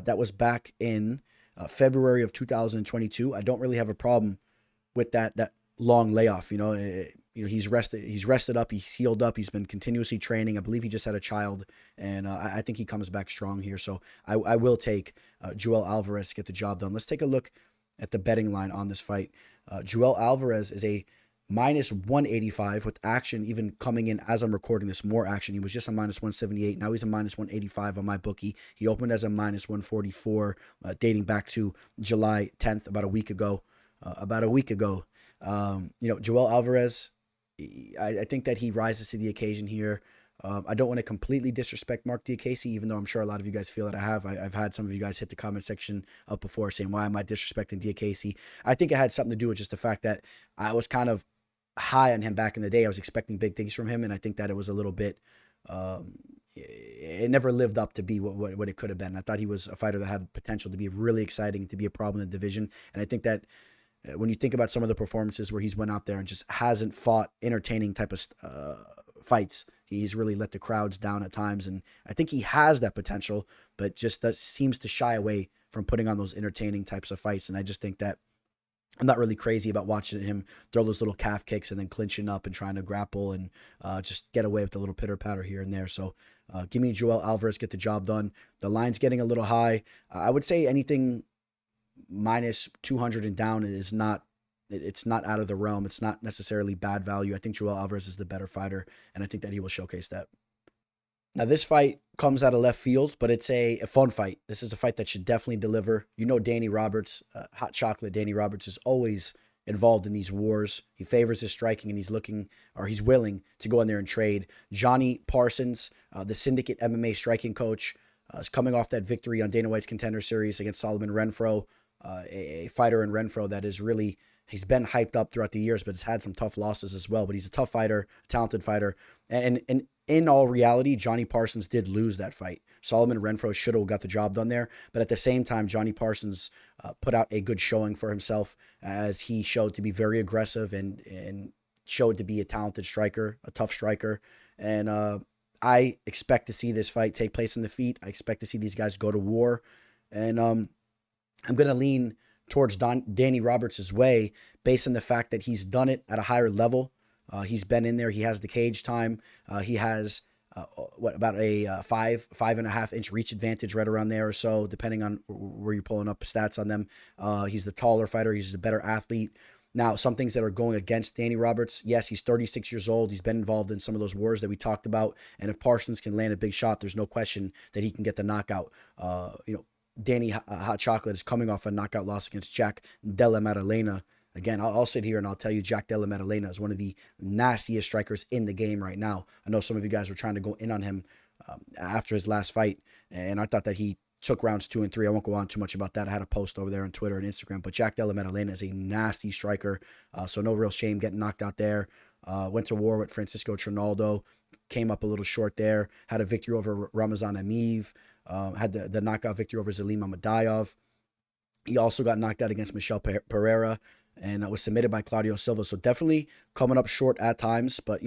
That was back in February of 2022. I don't really have a problem with that long layoff. He's rested up, he's healed up, he's been continuously training. I believe he just had a child, and I think he comes back strong here. So I will take Joel Alvarez to get the job done. Let's take a look at the betting line on this fight. Joel Alvarez is a -185 with action even coming in as I'm recording this, more action. He was just a -178. Now he's a -185 on my bookie. He opened as a -144 dating back to July 10th, about a week ago. Joel Alvarez, I think that he rises to the occasion here. I don't want to completely disrespect Marc Diakiese, even though I'm sure a lot of you guys feel that I have. I've had some of you guys hit the comment section up before saying, why am I disrespecting Diakiese? I think it had something to do with just the fact that I was kind of high on him back in the day. I was expecting big things from him, and I think that it was a little bit, it never lived up to be what it could have been. I thought he was a fighter that had potential to be really exciting, to be a problem in the division, and I think that when you think about some of the performances where he's went out there and just hasn't fought entertaining type of fights, he's really let the crowds down at times, and I think he has that potential, but just seems to shy away from putting on those entertaining types of fights. And I just think that I'm not really crazy about watching him throw those little calf kicks and then clinching up and trying to grapple and just get away with a little pitter patter here and there. So give me Joel Alvarez, get the job done. The line's getting a little high. I would say anything -200 and down is not, it's not out of the realm. It's not necessarily bad value. I think Joel Alvarez is the better fighter, and I think that he will showcase that. Now, this fight comes out of left field, but it's a fun fight. This is a fight that should definitely deliver. Danny Roberts, hot chocolate Danny Roberts, is always involved in these wars. He favors his striking, and he's willing to go in there and trade. Jonny Parsons, the Syndicate MMA striking coach, is coming off that victory on Dana White's Contender Series against Solomon Renfro, a fighter in Renfro that is really, he's been hyped up throughout the years, but has had some tough losses as well. But he's a tough fighter, a talented fighter. And in all reality, Jonny Parsons did lose that fight. Solomon Renfro should have got the job done there. But at the same time, Jonny Parsons put out a good showing for himself, as he showed to be very aggressive and showed to be a talented striker, a tough striker. And I expect to see this fight take place in the feet. I expect to see these guys go to war. And I'm going to lean towards Danny Roberts' way based on the fact that he's done it at a higher level. He's been in there. He has the cage time. He has about a 5.5 inch reach advantage right around there or so, depending on where you're pulling up stats on them. He's the taller fighter. He's the better athlete. Now, some things that are going against Danny Roberts. Yes, he's 36 years old. He's been involved in some of those wars that we talked about. And if Parsons can land a big shot, there's no question that he can get the knockout. Danny Hot Chocolate is coming off a knockout loss against Jack Della Maddalena. Again, I'll sit here and I'll tell you, Jack Della Maddalena is one of the nastiest strikers in the game right now. I know some of you guys were trying to go in on him after his last fight, and I thought that he took rounds 2 and 3. I won't go on too much about that. I had a post over there on Twitter and Instagram, but Jack Della Maddalena is a nasty striker, so no real shame getting knocked out there. Went to war with Francisco Trinaldo, came up a little short there, had a victory over Ramazan Amiv, had the knockout victory over Zelim Amadayov. He also got knocked out against Michel Pereira and was submitted by Claudio Silva. So definitely coming up short at times, but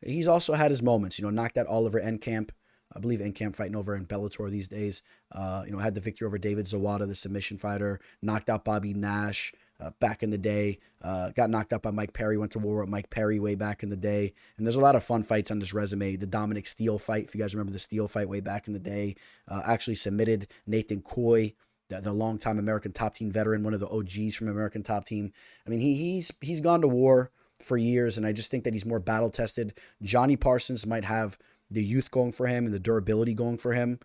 he's also had his moments. Knocked out Oliver Enkamp. I believe Enkamp fighting over in Bellator these days. Had the victory over David Zawada, the submission fighter. Knocked out Bobby Nash. back in the day. Got knocked out by Mike Perry, went to war with Mike Perry way back in the day. And there's a lot of fun fights on this resume. The Dominic Steele fight, if you guys remember the Steele fight way back in the day, actually submitted Nathan Coy, the longtime American Top Team veteran, one of the OGs from American Top Team. I mean, he's gone to war for years, and I just think that he's more battle tested. Johnny Parsons might have the youth going for him and the durability going for him.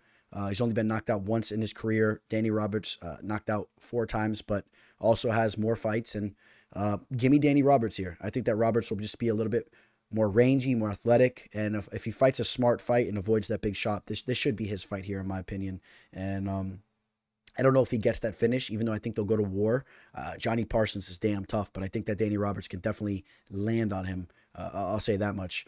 He's only been knocked out once in his career. Danny Roberts knocked out 4 times, but also has more fights. And give me Danny Roberts here. I think that Roberts will just be a little bit more rangy, more athletic. And if he fights a smart fight and avoids that big shot, this should be his fight here, in my opinion. And I don't know if he gets that finish, even though I think they'll go to war. Johnny Parsons is damn tough, but I think that Danny Roberts can definitely land on him. I'll say that much.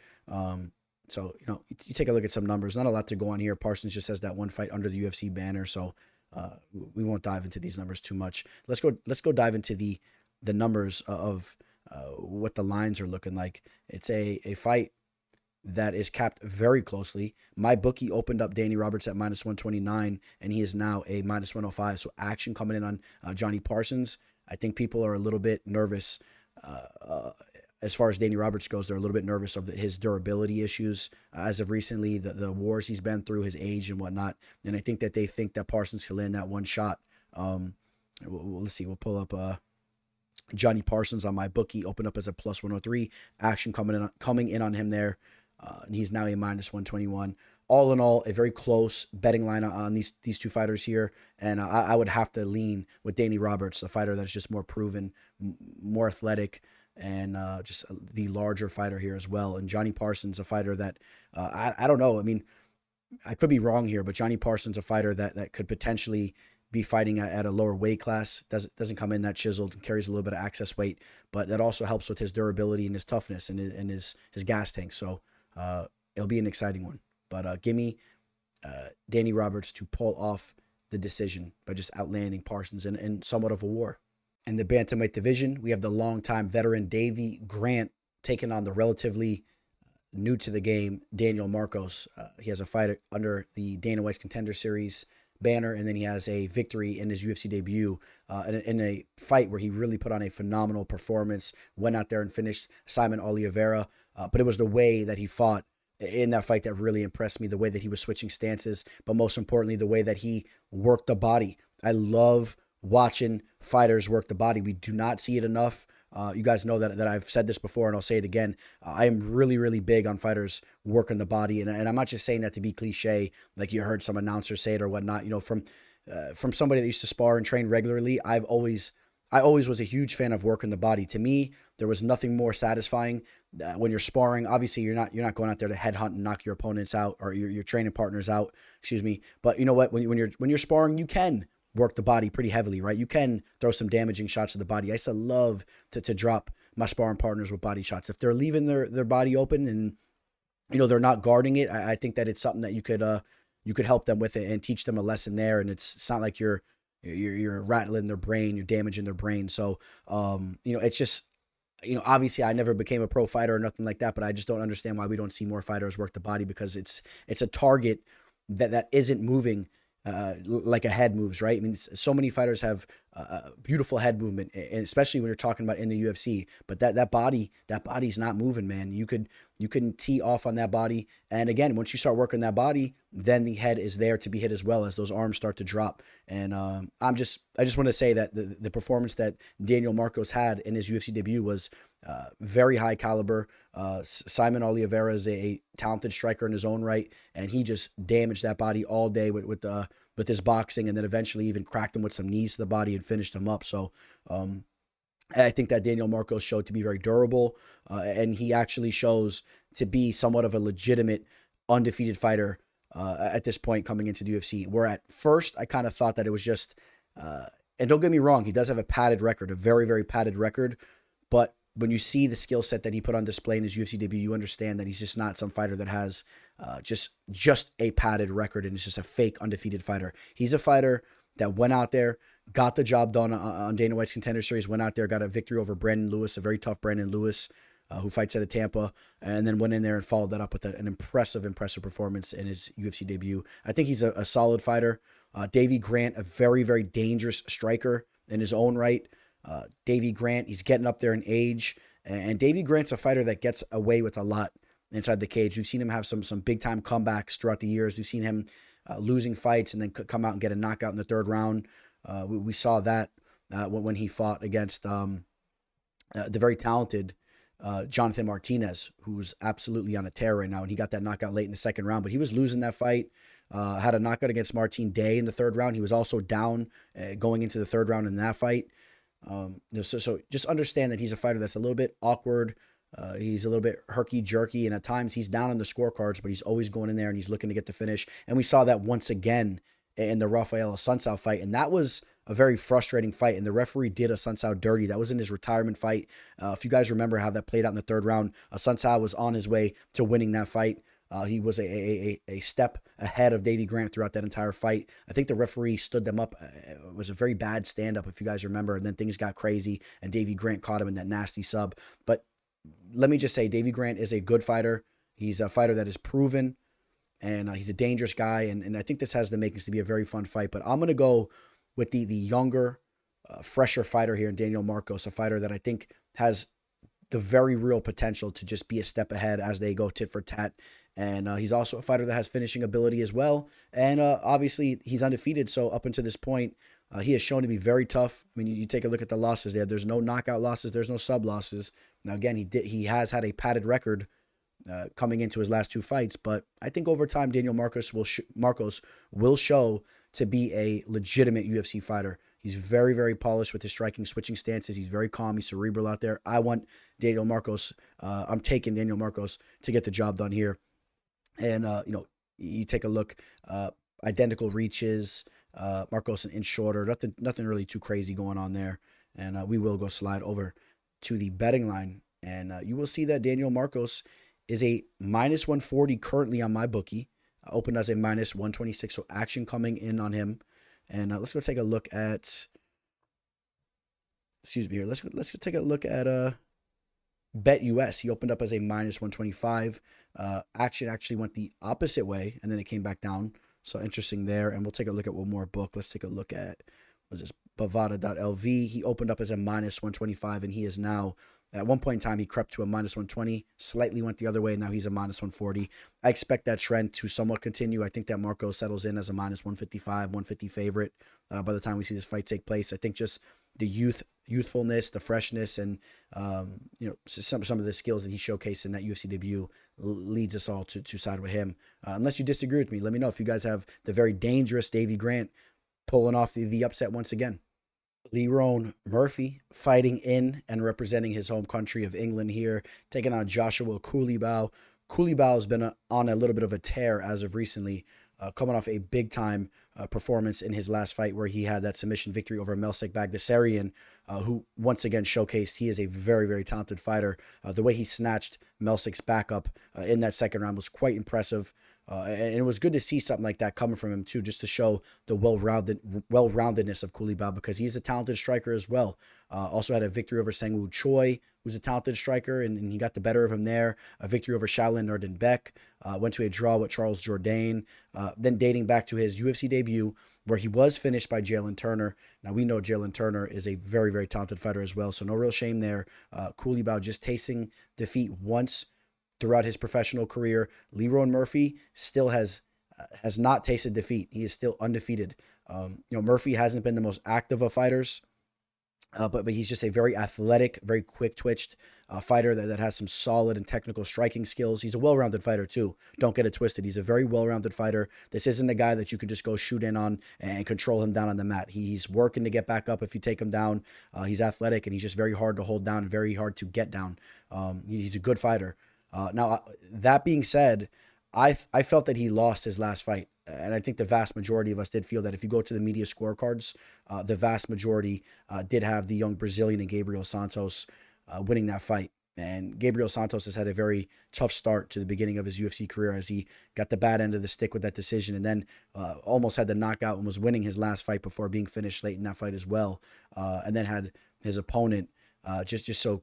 So, you take a look at some numbers. Not a lot to go on here. Parsons just has that one fight under the UFC banner, so we won't dive into these numbers too much. Let's go dive into the numbers of what the lines are looking like. It's a fight that is capped very closely. My bookie opened up Danny Roberts at -129, and he is now a -105. So action coming in on Johnny Parsons. I think people are a little bit nervous. As far as Danny Roberts goes, they're a little bit nervous of his durability issues as of recently, the wars he's been through, his age and whatnot. And I think that they think that Parsons can land that one shot. Let's see. We'll pull up Johnny Parsons on my bookie, open up as a +103. Action coming in on him there. And he's now a -121. All in all, a very close betting line on these two fighters here. And I would have to lean with Danny Roberts, a fighter that's just more proven, more athletic, and just the larger fighter here as well. And Johnny Parsons, a fighter that I don't know. I mean, I could be wrong here, but Johnny Parsons, a fighter that could potentially be fighting at a lower weight class, doesn't come in that chiseled, and carries a little bit of excess weight, but that also helps with his durability and his toughness and his gas tank. So it'll be an exciting one. But give me Danny Roberts to pull off the decision by just outlanding Parsons in somewhat of a war. In the bantamweight division, we have the longtime veteran Davey Grant taking on the relatively new to the game Daniel Marcos. He has a fight under the Dana White's Contender Series banner, and then he has a victory in his UFC debut in a fight where he really put on a phenomenal performance, went out there and finished Simon Oliveira, but it was the way that he fought in that fight that really impressed me, the way that he was switching stances, but most importantly, the way that he worked the body. I love watching fighters work the body. We do not see it enough. You guys know that I've said this before, and I'll say it again. I am really, really big on fighters working the body, and I'm not just saying that to be cliche, like you heard some announcers say it or whatnot. From somebody that used to spar and train regularly, I always was a huge fan of working the body. To me, there was nothing more satisfying when you're sparring. Obviously, you're not going out there to headhunt and knock your opponents out or your training partners out. Excuse me. But you know what? When you're sparring, you can work the body pretty heavily, right? You can throw some damaging shots to the body. I used to love to drop my sparring partners with body shots. If they're leaving their body open and they're not guarding it, I think that it's something that you could help them with it and teach them a lesson there. And it's not like you're rattling their brain, you're damaging their brain. So it's just obviously I never became a pro fighter or nothing like that, but I just don't understand why we don't see more fighters work the body, because it's a target that isn't moving like a head moves, right? I mean, so many fighters have beautiful head movement, and especially when you're talking about in the UFC. But that body's not moving, man. You can tee off on that body, and again, once you start working that body, then the head is there to be hit as well as those arms start to drop. And I just want to say that the performance that Daniel Marcos had in his UFC debut was very high caliber. Simon Oliveira is a talented striker in his own right, and he just damaged that body all day with his boxing, and then eventually even cracked him with some knees to the body and finished him up. So I think that Daniel Marcos showed to be very durable, and he actually shows to be somewhat of a legitimate undefeated fighter at this point coming into the UFC. Where at first I kind of thought that it was just, and don't get me wrong, he does have a padded record, a very, very padded record, but when you see the skill set that he put on display in his UFC debut, you understand that he's just not some fighter that has just a padded record and is just a fake undefeated fighter. He's a fighter that went out there, got the job done on Dana White's Contender Series, went out there, got a victory over Brandon Lewis, a very tough Brandon Lewis, who fights out of Tampa, and then went in there and followed that up with an impressive performance in his UFC debut. I think he's a solid fighter. Davey Grant, a very, very dangerous striker in his own right. Davy Grant, he's getting up there in age, and Davy Grant's a fighter that gets away with a lot inside the cage. We've seen him have some big time comebacks throughout the years. We've seen him losing fights and then come out and get a knockout in the third round. We saw that when he fought against the very talented Jonathan Martinez, who's absolutely on a tear right now, and he got that knockout late in the second round, but he was losing that fight. Had a knockout against Martin Day in the third round. He was also down going into the third round in that fight. So just understand that he's a fighter that's a little bit awkward. He's a little bit herky-jerky, and at times he's down on the scorecards, but he's always going in there and he's looking to get the finish. And we saw that once again in the Rafael Assunção fight, and that was a very frustrating fight, and the referee did Assunção dirty. That was in his retirement fight. If you guys remember how that played out in the third round, Assunção was on his way to winning that fight. He was a step ahead of Davy Grant throughout that entire fight. I think the referee stood them up. It was a very bad stand-up, if you guys remember, and then things got crazy, and Davy Grant caught him in that nasty sub. But let me just say, Davy Grant is a good fighter. He's a fighter that is proven, and he's a dangerous guy, and I think this has the makings to be a very fun fight. But I'm going to go with the younger, fresher fighter here in Daniel Marcos, a fighter that I think has the very real potential to just be a step ahead as they go tit for tat. And he's also a fighter that has finishing ability as well. And obviously, he's undefeated. So up until this point, he has shown to be very tough. I mean, you take a look at the losses there. There's no knockout losses. There's no sub losses. Now, again, he has had a padded record coming into his last two fights. But I think over time, Daniel Marcos will show to be a legitimate UFC fighter. He's very, very polished with his striking, switching stances. He's very calm. He's cerebral out there. I want Daniel Marcos. I'm taking Daniel Marcos to get the job done here. And, you take a look, identical reaches, Marcos an inch shorter, nothing really too crazy going on there. And we will go slide over to the betting line. And you will see that Daniel Marcos is a minus 140 currently on my bookie. Opened as a minus 126, so action coming in on him. And let's go take a look at, excuse me here, let's go take a look at Bet US. He opened up as a minus 125. Action actually went the opposite way, and then it came back down. So interesting there. And we'll take a look at one more book. Let's take a look at, what's this, Bovada.lv. He opened up as a minus 125, and he is now, at one point in time, he crept to a minus 120, slightly went the other way, and now he's a minus 140. I expect that trend to somewhat continue. I think that Marco settles in as a minus 155, 150 favorite by the time we see this fight take place. I think just the youthfulness, the freshness, and some of the skills that he showcased in that UFC debut leads us all to side with him. Unless you disagree with me, let me know if you guys have the very dangerous Davy Grant pulling off the upset once again. Lerone Murphy fighting in and representing his home country of England here, taking on Joshua Coulibaly. Coulibaly has been on a little bit of a tear as of recently, coming off a big-time performance in his last fight where he had that submission victory over Melsik Bagdasaryan, who once again showcased he is a very, very talented fighter. The way he snatched Melsik's back up in that second round was quite impressive. And it was good to see something like that coming from him too, just to show the well-roundedness of Coulibaly, because he is a talented striker as well. Also had a victory over Sang-Woo Choi, who's a talented striker, and he got the better of him there. A victory over Shaolin Erdenbeck. Went to a draw with Charles Jourdain. Then dating back to his UFC debut, where he was finished by Jalen Turner. Now, we know Jalen Turner is a very, very talented fighter as well, so no real shame there. Coulibaly just tasting defeat once throughout his professional career. Lerone Murphy still has not tasted defeat. He is still undefeated. Murphy hasn't been the most active of fighters, but he's just a very athletic, very quick-twitched fighter that has some solid and technical striking skills. He's a well-rounded fighter too. Don't get it twisted. He's a very well-rounded fighter. This isn't a guy that you can just go shoot in on and control him down on the mat. He's working to get back up if you take him down. He's athletic, and he's just very hard to hold down and very hard to get down. He's a good fighter. Now, that being said, I felt that he lost his last fight. And I think the vast majority of us did feel that. If you go to the media scorecards, the vast majority did have the young Brazilian and Gabriel Santos winning that fight. And Gabriel Santos has had a very tough start to the beginning of his UFC career, as he got the bad end of the stick with that decision, and then almost had the knockout and was winning his last fight before being finished late in that fight as well. And then had his opponent just so,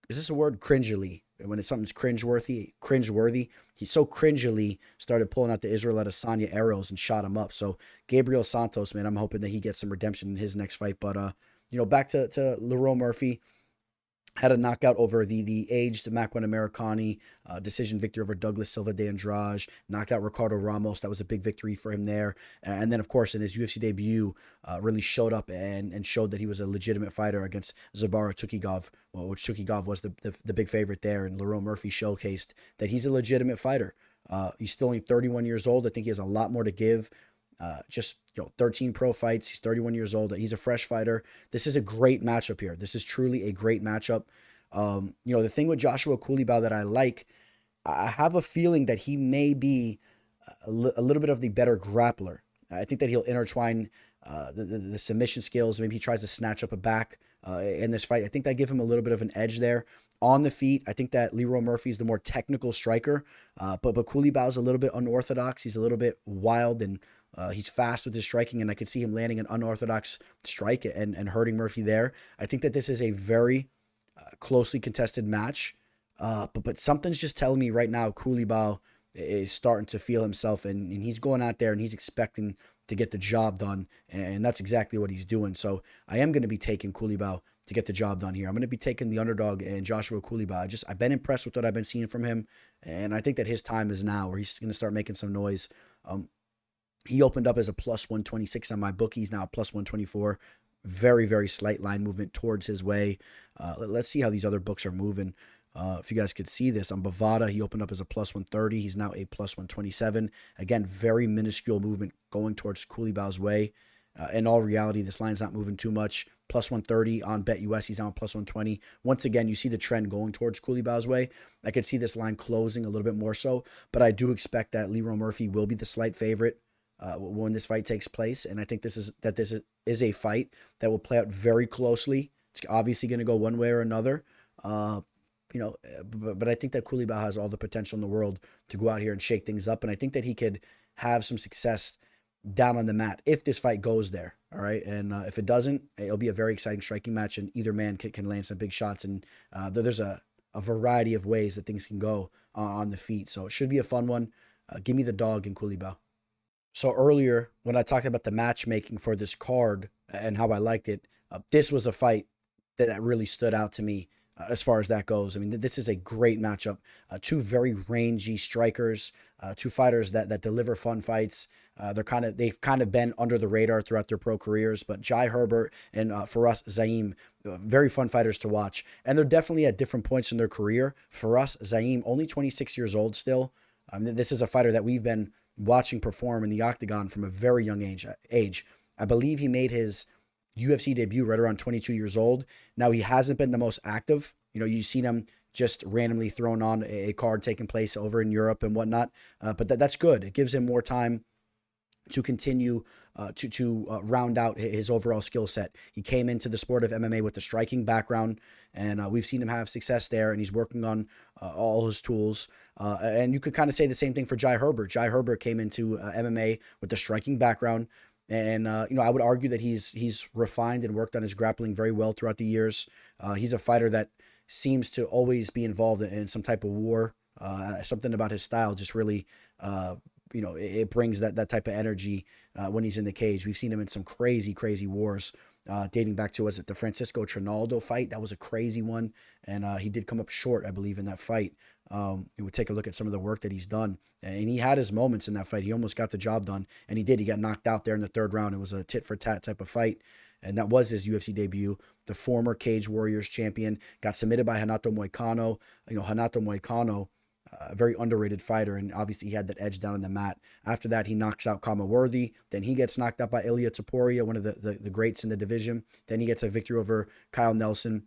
is this a word? Cringily. When it's something's cringeworthy, he so cringily started pulling out the Israel Adesanya arrows and shot him up. So Gabriel Santos, man, I'm hoping that he gets some redemption in his next fight. But back to Lerone Murphy. Had a knockout over the aged Makhmud Americani, decision victory over Douglas Silva de Andrade, knocked out Ricardo Ramos. That was a big victory for him there. And then, of course, in his UFC debut, really showed up and showed that he was a legitimate fighter against Zabara Tukigov, which Tukigov was the big favorite there. And Lerone Murphy showcased that he's a legitimate fighter. He's still only 31 years old. I think he has a lot more to give. 13 pro fights. He's 31 years old. He's a fresh fighter. This is a great matchup here. This is truly a great matchup. The thing with Joshua Coulibaly that I like, I have a feeling that he may be a little bit of the better grappler. I think that he'll intertwine the submission skills. Maybe he tries to snatch up a back in this fight. I think that give him a little bit of an edge there. On the feet, I think that Lerone Murphy is the more technical striker, but Coulibaly is a little bit unorthodox. He's a little bit wild, and he's fast with his striking, and I could see him landing an unorthodox strike and hurting Murphy there. I think that this is a very closely contested match, but something's just telling me right now Coulibaly is starting to feel himself, and he's going out there and he's expecting to get the job done, and that's exactly what he's doing. So I am going to be taking Coulibaly to get the job done here. I'm going to be taking the underdog and Joshua Coulibaly. I've been impressed with what I've been seeing from him, and I think that his time is now where he's going to start making some noise. He opened up as a plus 126 on my book. He's now plus 124. Very, very slight line movement towards his way. Let's see how these other books are moving. If you guys could see this, on Bovada, he opened up as a plus 130. He's now a plus 127. Again, very minuscule movement going towards Coulibaly's way. In all reality, this line's not moving too much. Plus 130 on BetUS. He's now plus 120. Once again, you see the trend going towards Coulibaly's way. I could see this line closing a little bit more so, but I do expect that Lerone Murphy will be the slight favorite when this fight takes place. And I think this is a fight that will play out very closely. It's obviously going to go one way or another. But I think that Coulibaly has all the potential in the world to go out here and shake things up. And I think that he could have some success down on the mat if this fight goes there. All right. And if it doesn't, it'll be a very exciting striking match, and either man can land some big shots. And there's a variety of ways that things can go on the feet. So it should be a fun one. Give me the dog in Coulibaly. So earlier, when I talked about the matchmaking for this card and how I liked it, this was a fight that really stood out to me as far as that goes. I mean, this is a great matchup. Two very rangy strikers, two fighters that deliver fun fights. They've kind of been under the radar throughout their pro careers, but Jai Herbert and Fares Zaim, very fun fighters to watch. And they're definitely at different points in their career. Fares Zaim, only 26 years old still. This is a fighter that we've been watching perform in the octagon from a very young age. I believe he made his UFC debut right around 22 years old. Now, he hasn't been the most active. You've seen him just randomly thrown on a card taking place over in Europe and whatnot. But that's good. It gives him more time to continue to round out his overall skill set. He came into the sport of MMA with a striking background, and we've seen him have success there, and he's working on all his tools. And you could kind of say the same thing for Jai Herbert. Jai Herbert came into MMA with a striking background, and I would argue that he's refined and worked on his grappling very well throughout the years. He's a fighter that seems to always be involved in some type of war. Something about his style just really it brings that type of energy when he's in the cage. We've seen him in some crazy wars dating back to, was it the Francisco Trinaldo fight? That was a crazy one, and he did come up short, I believe, in that fight. We would take a look at some of the work that he's done, and he had his moments in that fight. He almost got the job done, and he did. He got knocked out there in the third round. It was a tit-for-tat type of fight, and that was his UFC debut. The former Cage Warriors champion got submitted by Renato Moicano. Renato Moicano, a very underrated fighter, and obviously he had that edge down on the mat. After that, he knocks out Kama Worthy. Then he gets knocked out by Ilia Topuria, one of the greats in the division. Then he gets a victory over Kyle Nelson,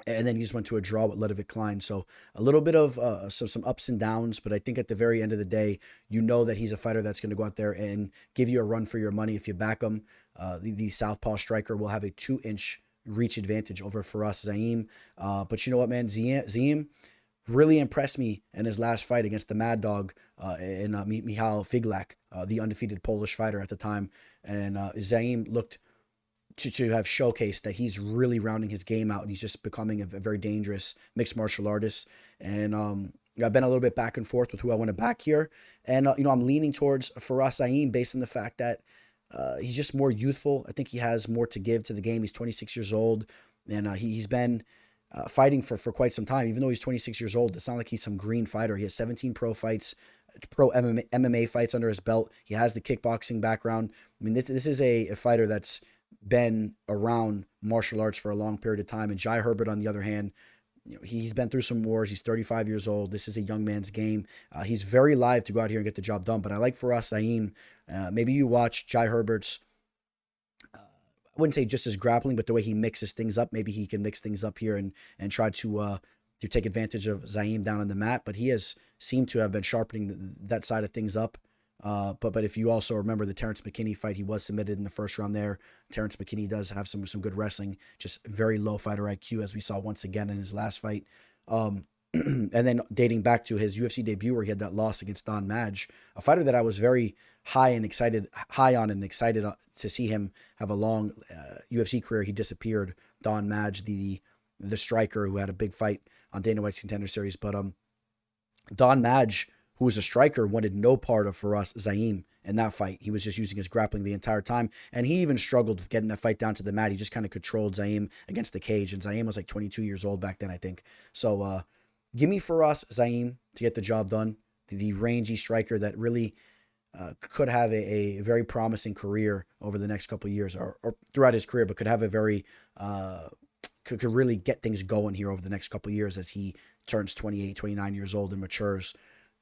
and then he just went to a draw with Ludovic Klein. So a little bit of some ups and downs, but I think at the very end of the day, that he's a fighter that's going to go out there and give you a run for your money if you back him. The southpaw striker will have a 2-inch reach advantage over Fares Zaim. But you know what, man? Zaim really impressed me in his last fight against the Mad Dog in Michał Figlak, the undefeated Polish fighter at the time. And Zaim looked to have showcased that he's really rounding his game out, and he's just becoming a very dangerous mixed martial artist. And I've been a little bit back and forth with who I want to back here. And, I'm leaning towards Fares Zaim based on the fact that He's just more youthful. I think he has more to give to the game. He's 26 years old, and he's been fighting for quite some time. Even though he's 26 years old, it's not like he's some green fighter. He has 17 pro fights, pro MMA fights under his belt. He has the kickboxing background. I mean, this is a fighter that's been around martial arts for a long period of time. And Jai Herbert, on the other hand, he's been through some wars. He's 35 years old. This is a young man's game. He's very live to go out here and get the job done. But I like for us, Zaim, maybe you watch Jai Herbert's, I wouldn't say just his grappling, but the way he mixes things up. Maybe he can mix things up here and try to take advantage of Zaim down on the mat. But he has seemed to have been sharpening that side of things up. But if you also remember the Terrence McKinney fight, he was submitted in the first round there. Terrence McKinney does have some good wrestling, just very low fighter IQ, as we saw once again in his last fight. And then dating back to his UFC debut where he had that loss against Don Madge, a fighter that I was very high on and excited to see him have a long UFC career. He disappeared. Don Madge, the striker who had a big fight on Dana White's Contender Series. But Don Madge, who was a striker, wanted no part of Firas Zaim in that fight. He was just using his grappling the entire time. And he even struggled with getting that fight down to the mat. He just kind of controlled Zaim against the cage. And Zaim was like 22 years old back then, I think. So give me Firas Zaim to get the job done. The rangy striker that really could have a very promising career over the next couple of years or throughout his career, but could have a very, could really get things going here over the next couple of years as he turns 28, 29 years old and matures.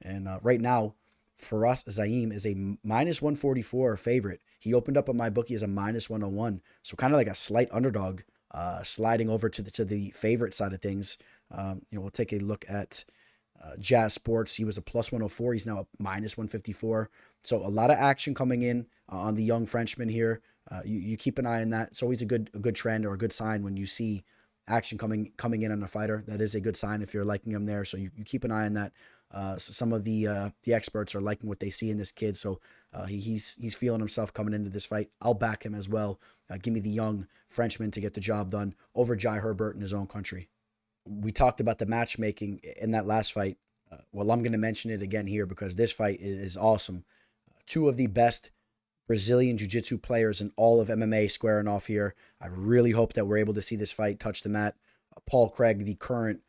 And right now, for us, Zaim is a minus 144 favorite. He opened up on my bookie as a minus 101. So kind of like a slight underdog, sliding over to the favorite side of things. We'll take a look at Jazz Sports. He was a plus 104. He's now a minus 154. So a lot of action coming in on the young Frenchman here. You keep an eye on that. It's always a good trend or a good sign when you see action coming in on a fighter. That is a good sign if you're liking him there. So you keep an eye on that. So some of the experts are liking what they see in this kid. So he's feeling himself coming into this fight. I'll back him as well. Give me the young Frenchman to get the job done over Jai Herbert in his own country. We talked about the matchmaking in that last fight. Well, I'm going to mention it again here because this fight is awesome. Two of the best Brazilian Jiu-Jitsu players in all of MMA squaring off here. I really hope that we're able to see this fight touch the mat. Paul Craig, the current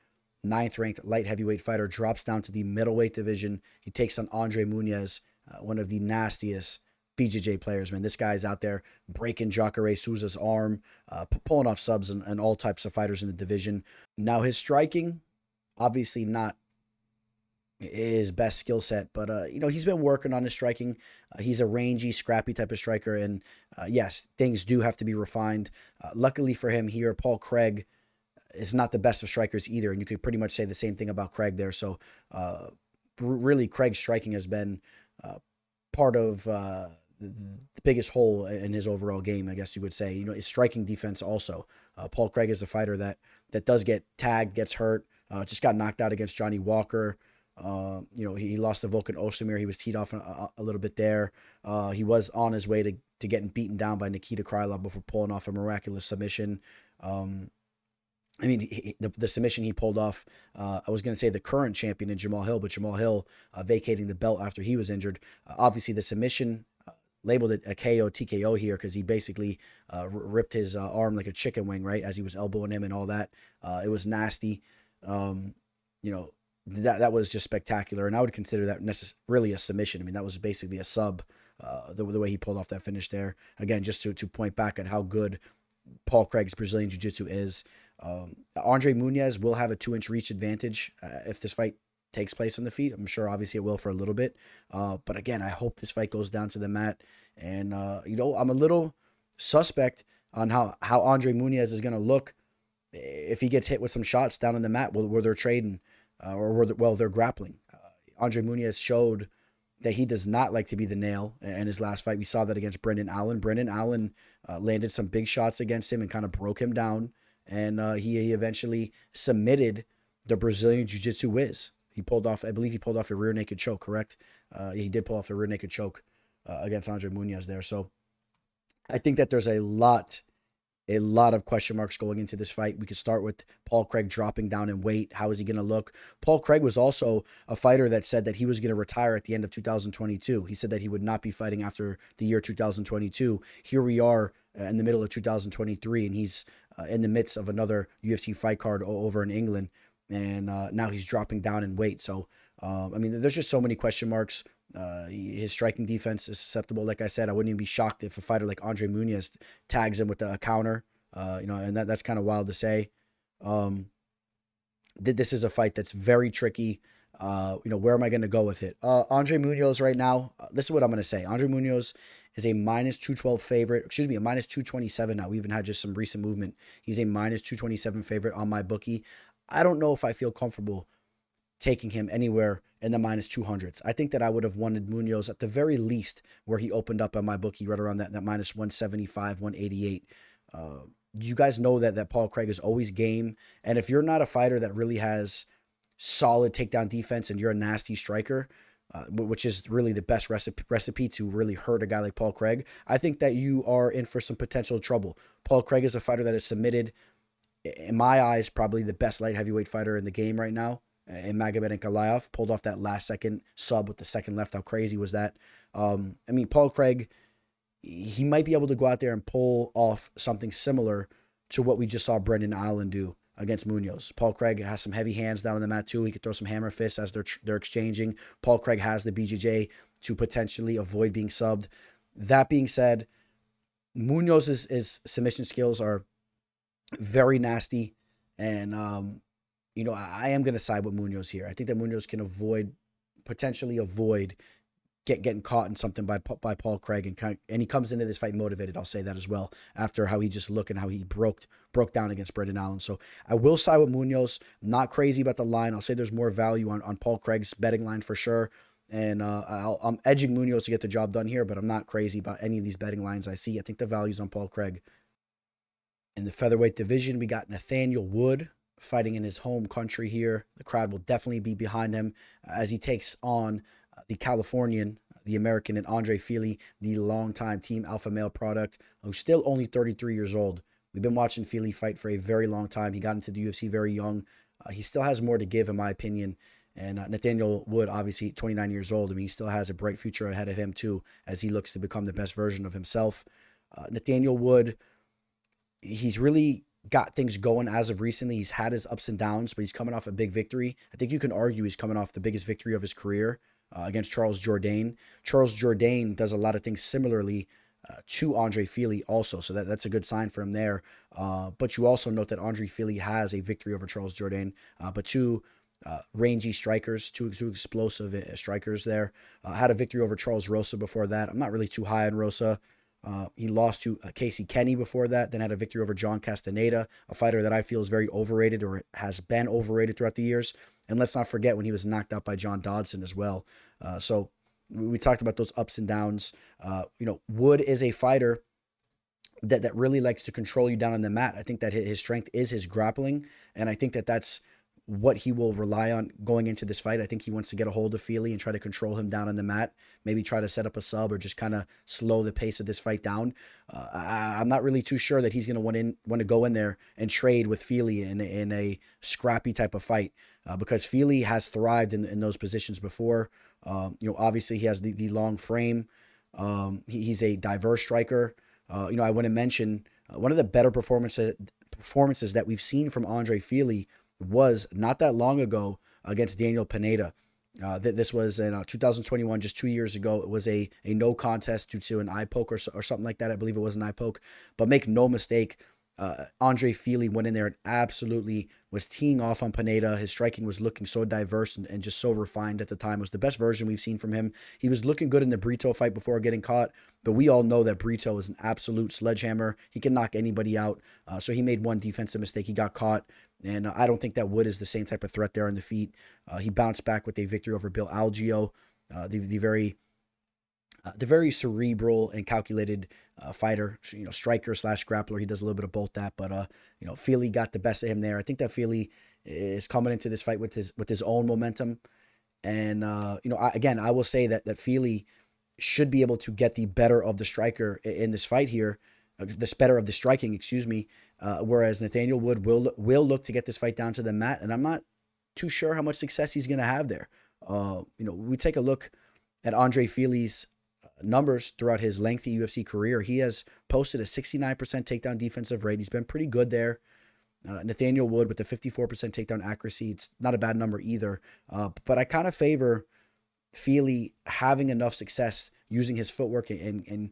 9th-ranked light heavyweight fighter, drops down to the middleweight division. He takes on Andre Muniz, one of the nastiest BJJ players, man. This guy's out there breaking Jacare Souza's arm, pulling off subs and all types of fighters in the division. Now, his striking, obviously not his best skill set, but he's been working on his striking. He's a rangy, scrappy type of striker, and yes, things do have to be refined. Luckily for him here, Paul Craig is not the best of strikers either, and you could pretty much say the same thing about Craig there. So really, Craig's striking has been part of the biggest hole in his overall game, I guess you would say. His striking defense also. Paul Craig is a fighter that does get tagged, gets hurt, just got knocked out against Johnny Walker. He lost to Volkan Ozdemir. He was teed off a little bit there. He was on his way to getting beaten down by Nikita Krylov before pulling off a miraculous submission. The submission he pulled off, I was going to say the current champion in Jamal Hill, but Jamal Hill vacating the belt after he was injured. Obviously, the submission labeled it a KO, TKO here because he basically ripped his arm like a chicken wing, right, as he was elbowing him and all that. It was nasty. That was just spectacular, and I would consider that really a submission. I mean, that was basically a sub, the way he pulled off that finish there. Again, just to point back at how good Paul Craig's Brazilian Jiu-Jitsu is. Andre Muniz will have a 2-inch reach advantage if this fight takes place on the feet. I'm sure obviously it will for a little bit. But again, I hope this fight goes down to the mat. And, I'm a little suspect on how Andre Muniz is going to look if he gets hit with some shots down on the mat where they're trading or they're grappling. Andre Muniz showed that he does not like to be the nail in his last fight. We saw that against Brendan Allen. Brendan Allen landed some big shots against him and kind of broke him down. And he eventually submitted the Brazilian Jiu-Jitsu whiz. I believe he pulled off a rear naked choke, correct? He did pull off a rear naked choke against Andre Muniz there. So I think that there's a lot a lot of question marks going into this fight. We could start with Paul Craig dropping down in weight. How is he going to look? Paul Craig was also a fighter that said that he was going to retire at the end of 2022. He said that he would not be fighting after the year 2022. Here we are in the middle of 2023, and he's in the midst of another UFC fight card over in England, and now he's dropping down in weight. So, I mean, there's just so many question marks. His striking defense is susceptible. Like I said, I wouldn't even be shocked if a fighter like Andre Muniz tags him with a counter. And that's kind of wild to say. This is a fight that's very tricky. Where am I going to go with it? Andre Muniz right now, this is what I'm going to say. Andre Muniz is a minus 212 favorite. Excuse me, a minus 227 now. We even had just some recent movement. He's a minus 227 favorite on my bookie. I don't know if I feel comfortable taking him anywhere in the minus 200s. I think that I would have wanted Muniz at the very least where he opened up on my bookie right around that minus 175, 188. You guys know that Paul Craig is always game. And if you're not a fighter that really has solid takedown defense and you're a nasty striker, which is really the best recipe to really hurt a guy like Paul Craig, I think that you are in for some potential trouble. Paul Craig is a fighter that is submitted, in my eyes, probably the best light heavyweight fighter in the game right now. And Makhmud Ankalaev pulled off that last second sub with the second left. How crazy was that? I mean, Paul Craig, he might be able to go out there and pull off something similar to what we just saw Brendan Allen do against Muniz. Paul Craig has some heavy hands down on the mat too. He could throw some hammer fists as they're exchanging. Paul Craig has the BJJ to potentially avoid being subbed. That being said, Munoz's submission skills are very nasty, and I am going to side with Muniz here. I think that Muniz can potentially avoid getting caught in something by Paul Craig, and he comes into this fight motivated. I'll say that as well after how he just looked and how he broke down against Brendan Allen. So I will side with Muniz. I'm not crazy about the line. I'll say there's more value on Paul Craig's betting line for sure. And I'm edging Muniz to get the job done here, but I'm not crazy about any of these betting lines I see. I think the value's on Paul Craig. In the featherweight division, we got Nathaniel Wood fighting in his home country here. The crowd will definitely be behind him as he takes on the Californian, the American, and Andre Fili, the longtime Team Alpha Male product, who's still only 33 years old. We've been watching Fili fight for a very long time. He got into the UFC very young. He still has more to give, in my opinion. And Nathaniel Wood, obviously 29 years old. I mean, he still has a bright future ahead of him, too, as he looks to become the best version of himself. Nathaniel Wood, he's really got things going as of recently. He's had his ups and downs, but he's coming off a big victory. I think you can argue he's coming off the biggest victory of his career against Charles Jourdain. Charles Jourdain does a lot of things similarly to Andre Fili also, so that's a good sign for him there. But you also note that Andre Fili has a victory over Charles Jourdain, but two rangy strikers, two explosive strikers there. Had a victory over Charles Rosa before that. I'm not really too high on Rosa. He lost to Casey Kenny before that, then had a victory over John Castaneda, a fighter that I feel is very overrated or has been overrated throughout the years. And let's not forget when he was knocked out by John Dodson as well. So we talked about those ups and downs. Wood is a fighter that really likes to control you down on the mat. I think that his strength is his grappling, and I think that that's what he will rely on going into this fight. I think he wants to get a hold of Fili and try to control him down on the mat, maybe try to set up a sub or just kind of slow the pace of this fight down. I'm not really too sure that he's going to want to go in there and trade with Fili in a scrappy type of fight because Fili has thrived in those positions before. Obviously he has the long frame. He's a diverse striker. I want to mention one of the better performances that we've seen from Andre Fili was not that long ago against Daniel Pineda. This was in 2021, just 2 years ago. It was a no contest due to an eye poke or something like that. I believe it was an eye poke. But make no mistake, Andre Fili went in there and absolutely was teeing off on Pineda. His striking was looking so diverse and just so refined at the time. It was the best version we've seen from him. He was looking good in the Brito fight before getting caught, but we all know that Brito is an absolute sledgehammer. He can knock anybody out. So he made one defensive mistake. He got caught, and I don't think that Wood is the same type of threat there on the feet. He bounced back with a victory over Bill Algeo, the very cerebral and calculated fighter, striker / grappler. He does a little bit of both that, but Fili got the best of him there. I think that Fili is coming into this fight with his own momentum, and I will say that Fili should be able to get the better of the striker in this fight here. the better of the striking, excuse me. Whereas Nathaniel Wood will look to get this fight down to the mat, and I'm not too sure how much success he's going to have there. We take a look at Andre Fili's numbers throughout his lengthy UFC career. He has posted a 69% takedown defensive rate. He's been pretty good there. Nathaniel Wood with the 54% takedown accuracy. It's not a bad number either. But I kind of favor Fili having enough success using his footwork and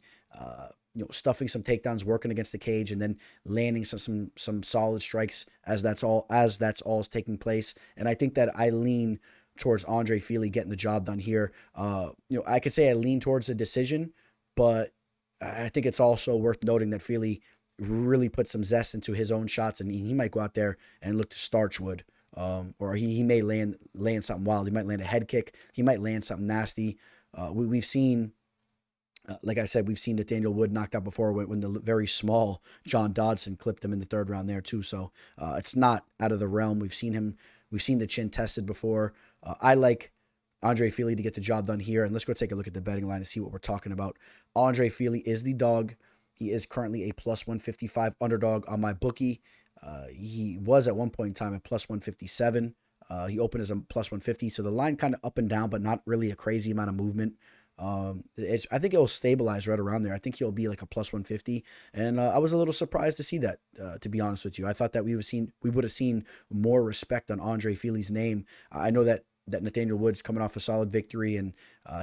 stuffing some takedowns, working against the cage, and then landing some solid strikes as that's all taking place. And I think that I lean towards Andre Fili getting the job done here. I could say I lean towards a decision, but I think it's also worth noting that Fili really put some zest into his own shots, and he might go out there and look to starch Wood. Or he may land something wild. He might land a head kick. He might land something nasty. We've seen, like I said, we've seen Nathaniel Wood knocked out before when the very small John Dodson clipped him in the third round there too. So it's not out of the realm. We've seen the chin tested before. I like Andre Fili to get the job done here. And let's go take a look at the betting line and see what we're talking about. Andre Fili is the dog. He is currently a plus 155 underdog on my bookie. He was at one point in time at plus 157. He opened as a plus 150. So the line kind of up and down, but not really a crazy amount of movement. I think it'll stabilize right around there. I think he'll be like a plus 150. And I was a little surprised to see that, to be honest with you. I thought that we would have seen more respect on Andre Fili's name. I know that Nathaniel Wood's coming off a solid victory, and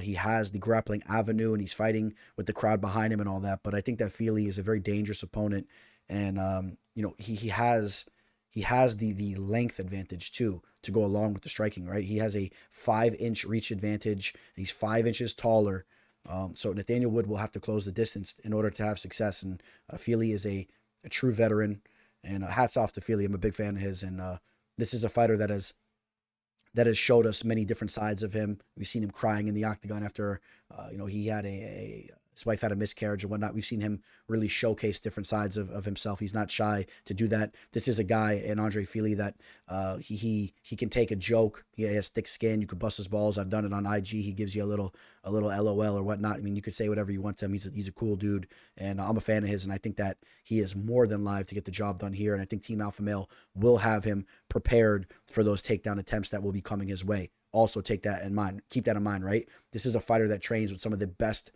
he has the grappling avenue, and he's fighting with the crowd behind him and all that. But I think that Fili is a very dangerous opponent, and he has the length advantage too to go along with the striking. Right, he has a 5-inch reach advantage. He's 5 inches taller, so Nathaniel Wood will have to close the distance in order to have success. And Fili is a true veteran, and hats off to Fili. I'm a big fan of his, and this is a fighter that has showed us many different sides of him. We've seen him crying in the octagon after, he had his wife had a miscarriage and whatnot. We've seen him really showcase different sides of himself. He's not shy to do that. This is a guy in Andre Fili that he can take a joke. He has thick skin. You could bust his balls. I've done it on IG. He gives you a little LOL or whatnot. I mean, you could say whatever you want to him. He's a cool dude, and I'm a fan of his. And I think that he is more than live to get the job done here. And I think Team Alpha Male will have him prepared for those takedown attempts that will be coming his way. Also keep that in mind, right? This is a fighter that trains with some of the best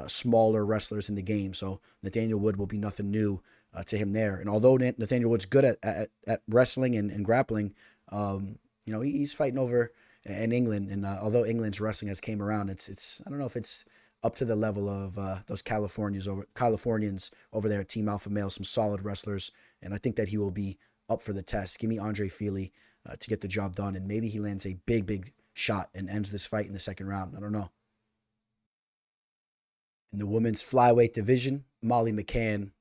smaller wrestlers in the game. So Nathaniel Wood will be nothing new to him there. And although Nathaniel Wood's good at wrestling and grappling, he's fighting over in England. And although England's wrestling has came around, it's I don't know if it's up to the level of those Californians over there at Team Alpha Male, some solid wrestlers. And I think that he will be up for the test. Give me Andre Fili to get the job done. And maybe he lands a big shot and ends this fight in the second round. I don't know. In the women's flyweight division, Molly McCann,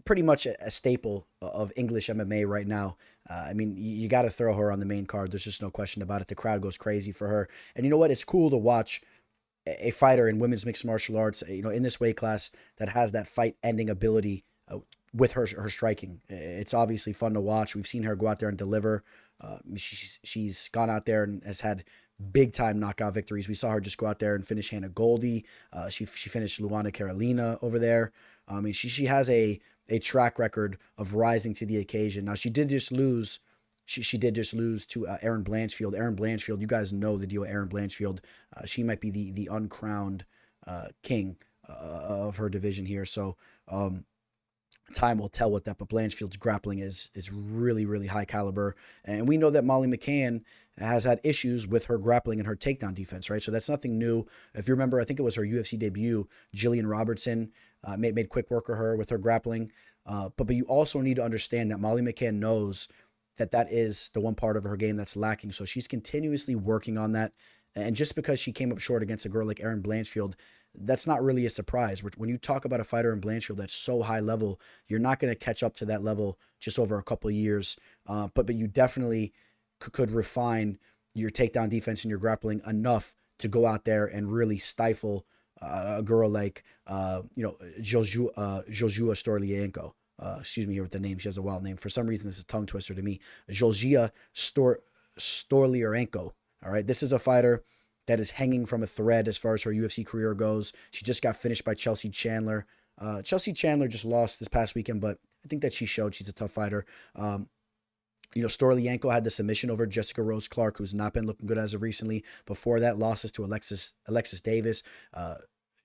pretty much a staple of English MMA right now. I mean, you got to throw her on the main card. There's just no question about it. The crowd goes crazy for her. And you know what? It's cool to watch a fighter in women's mixed martial arts, in this weight class that has that fight-ending ability with her striking. It's obviously fun to watch. We've seen her go out there and deliver. She's gone out there and has had big time knockout victories. We saw her just go out there and finish Hannah Goldie. She finished Luana Carolina over there. I mean, she has a track record of rising to the occasion. Now she did just lose. She did just lose to Erin Blanchfield. Erin Blanchfield, you guys know the deal with Erin Blanchfield. She might be the uncrowned king of her division here. So time will tell with that. But Blanchfield's grappling is really, really high caliber. And we know that Molly McCann has had issues with her grappling and her takedown defense, right? So that's nothing new. If you remember, I think it was her UFC debut, Jillian Robertson made quick work of her with her grappling. But you also need to understand that Molly McCann knows that is the one part of her game that's lacking. So she's continuously working on that. And just because she came up short against a girl like Erin Blanchfield, that's not really a surprise. When you talk about a fighter in Blanchfield that's so high level, you're not going to catch up to that level just over a couple of years. But you definitely could refine your takedown defense and your grappling enough to go out there and really stifle a girl like Joshua Stoliarenko. Excuse me here with the name. She has a wild name. For some reason, it's a tongue twister to me. Joshua Stoliarenko. All right. This is a fighter that is hanging from a thread as far as her UFC career goes. She just got finished by Chelsea Chandler. Chelsea Chandler just lost this past weekend, but I think that she showed she's a tough fighter. Stoliarenko had the submission over Jessica Rose Clark, who's not been looking good as of recently. Before that, losses to Alexis Davis,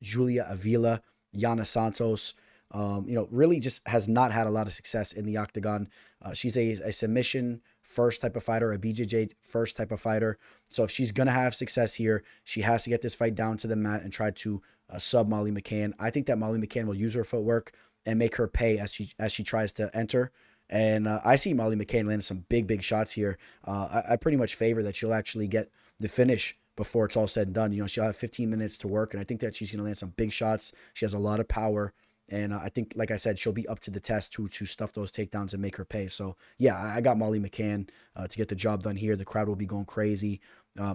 Julia Avila, Yana Santos. Really just has not had a lot of success in the octagon. She's a submission first type of fighter, a BJJ first type of fighter. So if she's going to have success here, she has to get this fight down to the mat and try to sub Molly McCann. I think that Molly McCann will use her footwork and make her pay as she tries to enter. And I see Molly McCann landing some big shots here. I pretty much favor that she'll actually get the finish before it's all said and done. She'll have 15 minutes to work, and I think that she's going to land some big shots. She has a lot of power, and I think, like I said, she'll be up to the test to stuff those takedowns and make her pay. So, yeah, I got Molly McCann to get the job done here. The crowd will be going crazy.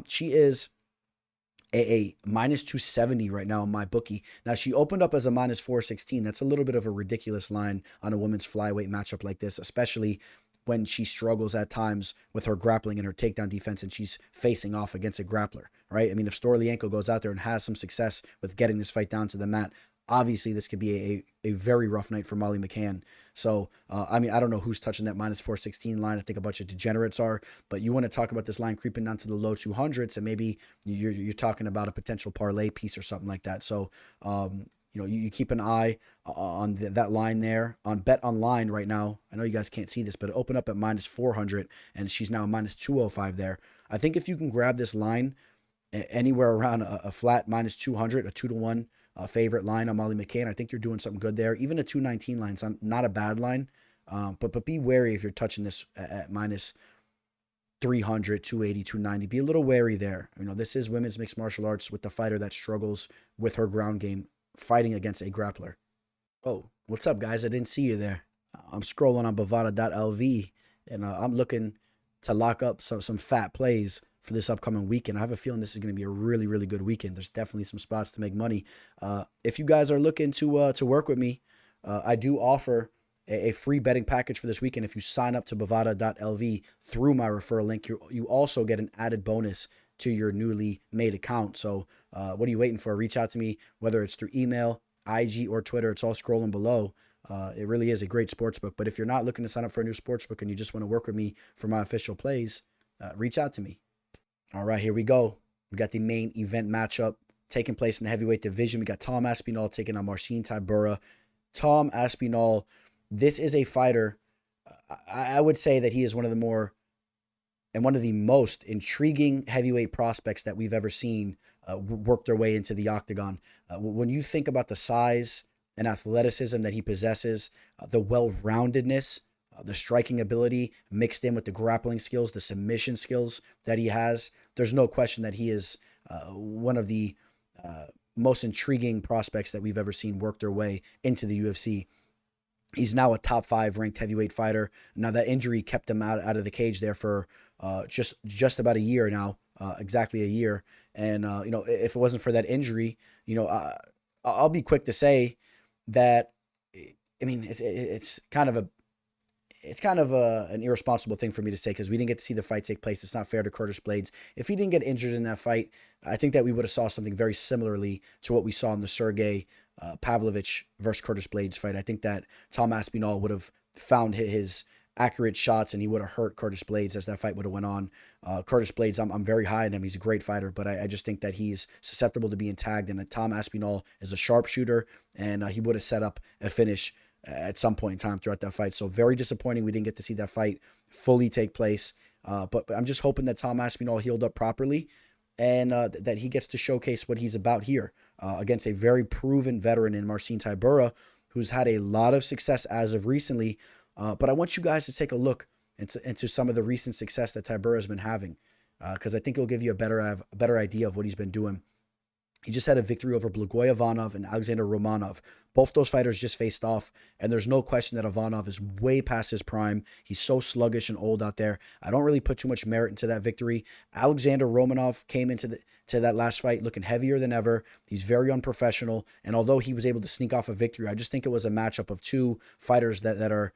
She is a minus 270 right now in my bookie. Now, she opened up as a minus 416. That's a little bit of a ridiculous line on a women's flyweight matchup like this, especially when she struggles at times with her grappling and her takedown defense and she's facing off against a grappler, right? I mean, if Stoliarenko goes out there and has some success with getting this fight down to the mat, obviously this could be a very rough night for Molly McCann. So, I don't know who's touching that minus 416 line. I think a bunch of degenerates are, but you want to talk about this line creeping down to the low 200s, and maybe you're talking about a potential parlay piece or something like that. So, you keep an eye on that line there. On Bet Online right now, I know you guys can't see this, but it opened up at minus 400, and she's now minus 205 there. I think if you can grab this line anywhere around a flat minus 200, a 2-1, favorite line on Molly McCann, I think you're doing something good there. Even a 219 line is not a bad line, but be wary if you're touching this at minus 300, 280, 290. Be a little wary there. This is women's mixed martial arts with the fighter that struggles with her ground game, fighting against a grappler. Oh, what's up, guys? I didn't see you there. I'm scrolling on Bovada.lv, and I'm looking to lock up some fat plays for this upcoming weekend. I have a feeling this is going to be a really good weekend. There's definitely some spots to make money. If you guys are looking to work with me, I do offer a free betting package for this weekend. If you sign up to Bovada.lv through my referral link, you also get an added bonus to your newly made account. So what are you waiting for? Reach out to me, whether it's through email, IG, or Twitter. It's all scrolling below. It really is a great sportsbook. But if you're not looking to sign up for a new sportsbook and you just want to work with me for my official plays, reach out to me. All right, here we go. We got the main event matchup taking place in the heavyweight division. We got Tom Aspinall taking on Marcin Tybura. Tom Aspinall, this is a fighter. I would say that he is one of the most intriguing heavyweight prospects that we've ever seen work their way into the octagon. When you think about the size and athleticism that he possesses, the well-roundedness, the striking ability mixed in with the grappling skills, the submission skills that he has, there's no question that he is one of the most intriguing prospects that we've ever seen work their way into the UFC. He's now a top 5 ranked heavyweight fighter. Now that injury kept him out of the cage there for just about a year now, exactly a year. And if it wasn't for that injury, I'll be quick to say that. It's kind of an irresponsible thing for me to say because we didn't get to see the fight take place. It's not fair to Curtis Blades. If he didn't get injured in that fight, I think that we would have saw something very similarly to what we saw in the Sergey Pavlovich versus Curtis Blades fight. I think that Tom Aspinall would have found his accurate shots and he would have hurt Curtis Blades as that fight would have went on. Curtis Blades, I'm very high on him. He's a great fighter, but I just think that he's susceptible to being tagged, and Tom Aspinall is a sharpshooter, and he would have set up a finish at some point in time throughout that fight. So very disappointing we didn't get to see that fight fully take place. But I'm just hoping that Tom Aspinall healed up properly and that he gets to showcase what he's about here against a very proven veteran in Marcin Tybura, who's had a lot of success as of recently. But I want you guys to take a look into some of the recent success that Tybura has been having because I think it'll give you a better idea of what he's been doing. He just had a victory over Blagoy Ivanov and Alexander Romanov. Both those fighters just faced off, and there's no question that Ivanov is way past his prime. He's so sluggish and old out there. I don't really put too much merit into that victory. Alexander Romanov came into that last fight looking heavier than ever. He's very unprofessional, and although he was able to sneak off a victory, I just think it was a matchup of two fighters that are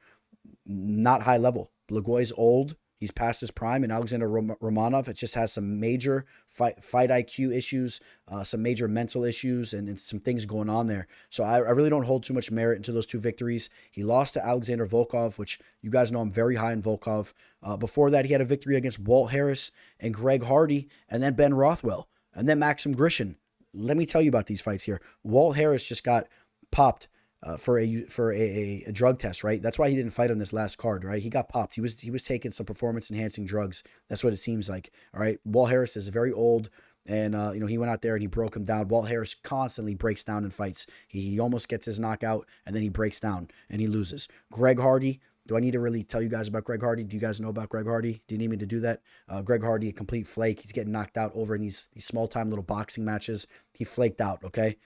not high level. Blagoy's old. He's past his prime, and Alexander Romanov, it just has some major fight IQ issues, some major mental issues, and some things going on there. So I really don't hold too much merit into those two victories. He lost to Alexander Volkov, which you guys know I'm very high in Volkov. Before that, he had a victory against Walt Harris and Greg Hardy, and then Ben Rothwell, and then Maxim Grishin. Let me tell you about these fights here. Walt Harris just got popped for a drug test, right? That's why he didn't fight on this last card, right? He got popped. He was taking some performance enhancing drugs. That's what it seems like. All right. Walt Harris is very old, and he went out there and he broke him down. Walt Harris constantly breaks down in fights. He almost gets his knockout, and then he breaks down and he loses. Greg Hardy. Do I need to really tell you guys about Greg Hardy? Do you guys know about Greg Hardy? Do you need me to do that? Greg Hardy, a complete flake. He's getting knocked out over in these small-time little boxing matches. He flaked out, okay?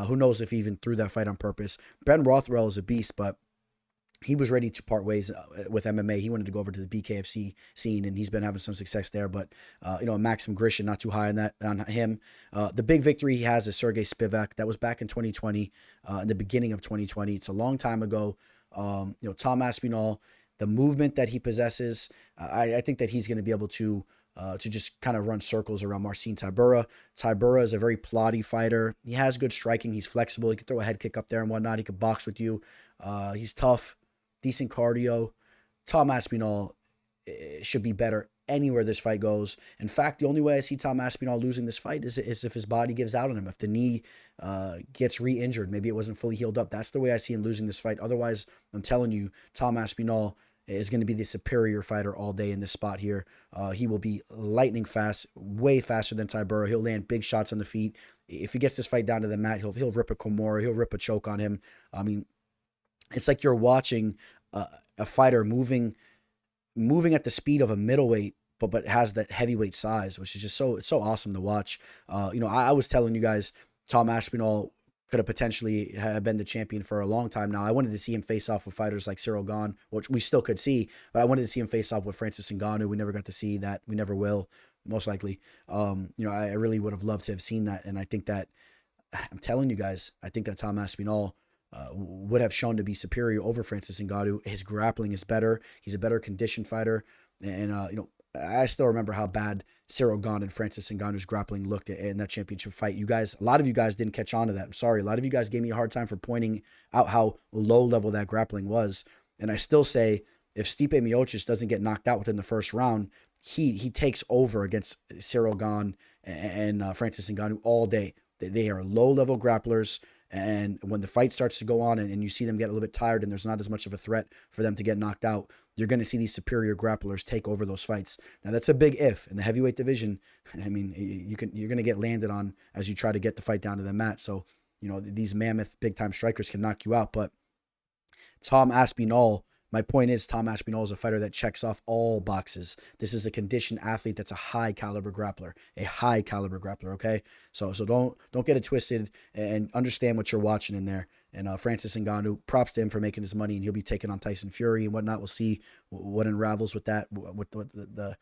Who knows if he even threw that fight on purpose. Ben Rothwell is a beast, but he was ready to part ways with MMA. He wanted to go over to the BKFC scene, and he's been having some success there. But, Maxim Grishin, not too high on him. The big victory he has is Sergey Spivak. That was back in 2020, in the beginning of 2020. It's a long time ago. Tom Aspinall, the movement that he possesses, I think that he's going to be able to just kind of run circles around Marcin Tybura. Tybura is a very plotty fighter. He has good striking. He's flexible. He can throw a head kick up there and whatnot. He can box with you. He's tough, decent cardio. Tom Aspinall should be better anywhere this fight goes. In fact, the only way I see Tom Aspinall losing this fight is if his body gives out on him, if the knee gets re-injured. Maybe it wasn't fully healed up. That's the way I see him losing this fight. Otherwise, I'm telling you, Tom Aspinall is going to be the superior fighter all day in this spot here. He will be lightning fast, way faster than Tybura. He'll land big shots on the feet. If he gets this fight down to the mat, he'll rip a Kimura. He'll rip a choke on him. I mean, it's like you're watching a fighter moving at the speed of a middleweight, but has that heavyweight size, which is just it's so awesome to watch. I was telling you guys, Tom Aspinall could have potentially have been the champion for a long time now. I wanted to see him face off with fighters like Cyril Gane, which we still could see, but I wanted to see him face off with Francis Ngannou. We never got to see that. We never will, most likely. I really would have loved to have seen that, and I think that, I'm telling you guys, I think that Tom Aspinall would have shown to be superior over Francis Ngannou. His grappling is better. He's a better conditioned fighter, and I still remember how bad Cyril Gane and Francis Ngannou's grappling looked in that championship fight. You guys, a lot of you guys didn't catch on to that. I'm sorry. A lot of you guys gave me a hard time for pointing out how low level that grappling was. And I still say, if Stipe Miocic doesn't get knocked out within the first round, he takes over against Cyril Gane and Francis Ngannou all day. They are low level grapplers. And when the fight starts to go on and you see them get a little bit tired and there's not as much of a threat for them to get knocked out, you're going to see these superior grapplers take over those fights. Now, that's a big if. In the heavyweight division, I mean, you're going to get landed on as you try to get the fight down to the mat. So, these mammoth big-time strikers can knock you out. But Tom Aspinall, my point is, Tom Aspinall is a fighter that checks off all boxes. This is a conditioned athlete that's a high-caliber grappler, okay? So don't get it twisted and understand what you're watching in there. And Francis Ngannou, props to him for making his money, and he'll be taking on Tyson Fury and whatnot. We'll see what unravels with that, what the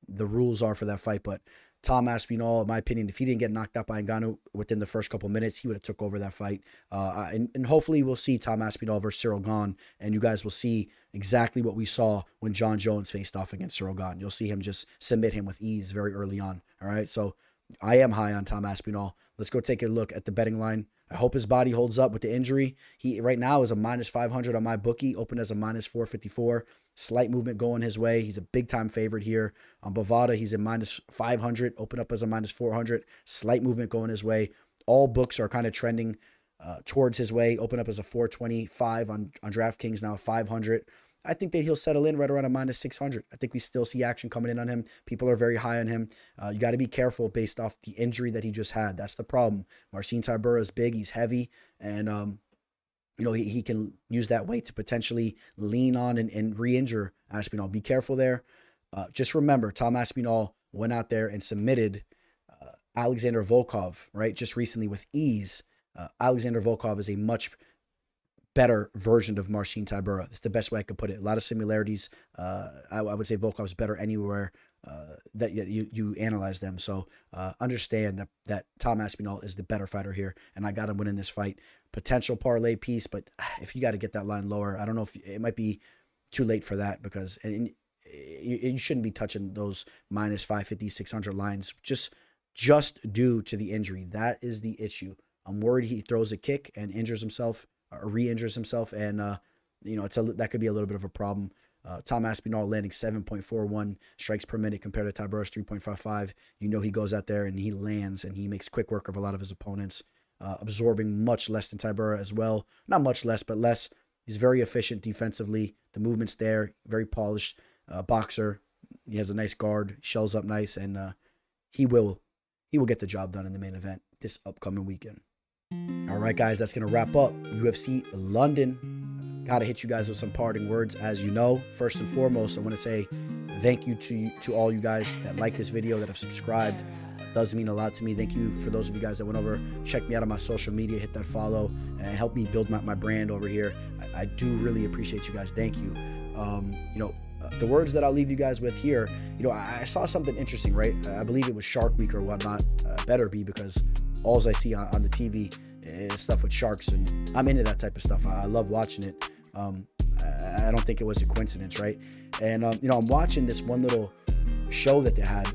rules are for that fight. But Tom Aspinall, in my opinion, if he didn't get knocked out by Ngannou within the first couple minutes, he would have took over that fight. And hopefully we'll see Tom Aspinall versus Cyril Gane, and you guys will see exactly what we saw when John Jones faced off against Cyril Gane. You'll see him just submit him with ease very early on. All right, so I am high on Tom Aspinall. Let's go take a look at the betting line. I hope his body holds up with the injury. He right now is a -500 on my bookie, open as a -454. Slight movement going his way. He's a big-time favorite here. On Bovada, he's a -500, open up as a -400. Slight movement going his way. All books are kind of trending towards his way. Open up as a 425 on DraftKings, now 500. I think that he'll settle in right around a -600. I think we still see action coming in on him. People are very high on him. You got to be careful based off the injury that he just had. That's the problem. Marcin Tybura is big. He's heavy. And, he can use that weight to potentially lean on and re-injure Aspinall. Be careful there. Just remember, Tom Aspinall went out there and submitted Alexander Volkov, right, just recently with ease. Alexander Volkov is a much better version of Marcin Tybura. That's the best way I could put it. A lot of similarities. I would say Volkov's better anywhere that you analyze them. So understand that Tom Aspinall is the better fighter here, and I got him winning this fight. Potential parlay piece, but if you got to get that line lower, I don't know if it might be too late for that, because you shouldn't be touching those minus 550, 600 lines just due to the injury. That is the issue. I'm worried he throws a kick and injures himself or re-injures himself, and that could be a little bit of a problem. Tom Aspinall landing 7.41 strikes per minute compared to Tybura's 3.55. He goes out there and he lands and he makes quick work of a lot of his opponents, absorbing much less than Tybura as well. Not much less, but less. He's very efficient defensively. The movement's there. Very polished boxer. He has a nice guard. Shells up nice, and he will get the job done in the main event this upcoming weekend. All right, guys, that's going to wrap up UFC London. Got to hit you guys with some parting words. As you know, first and foremost, I want to say thank you to all you guys that like this video, that have subscribed. It does mean a lot to me. Thank you for those of you guys that went over, check me out on my social media, hit that follow, and help me build my brand over here. I do really appreciate you guys. Thank you. The words that I'll leave you guys with here, I saw something interesting, right? I believe it was Shark Week or whatnot. Better be, because all I see on the TV is stuff with sharks, and I'm into that type of stuff. I love watching it. I don't think it was a coincidence, right? And I'm watching this one little show that they had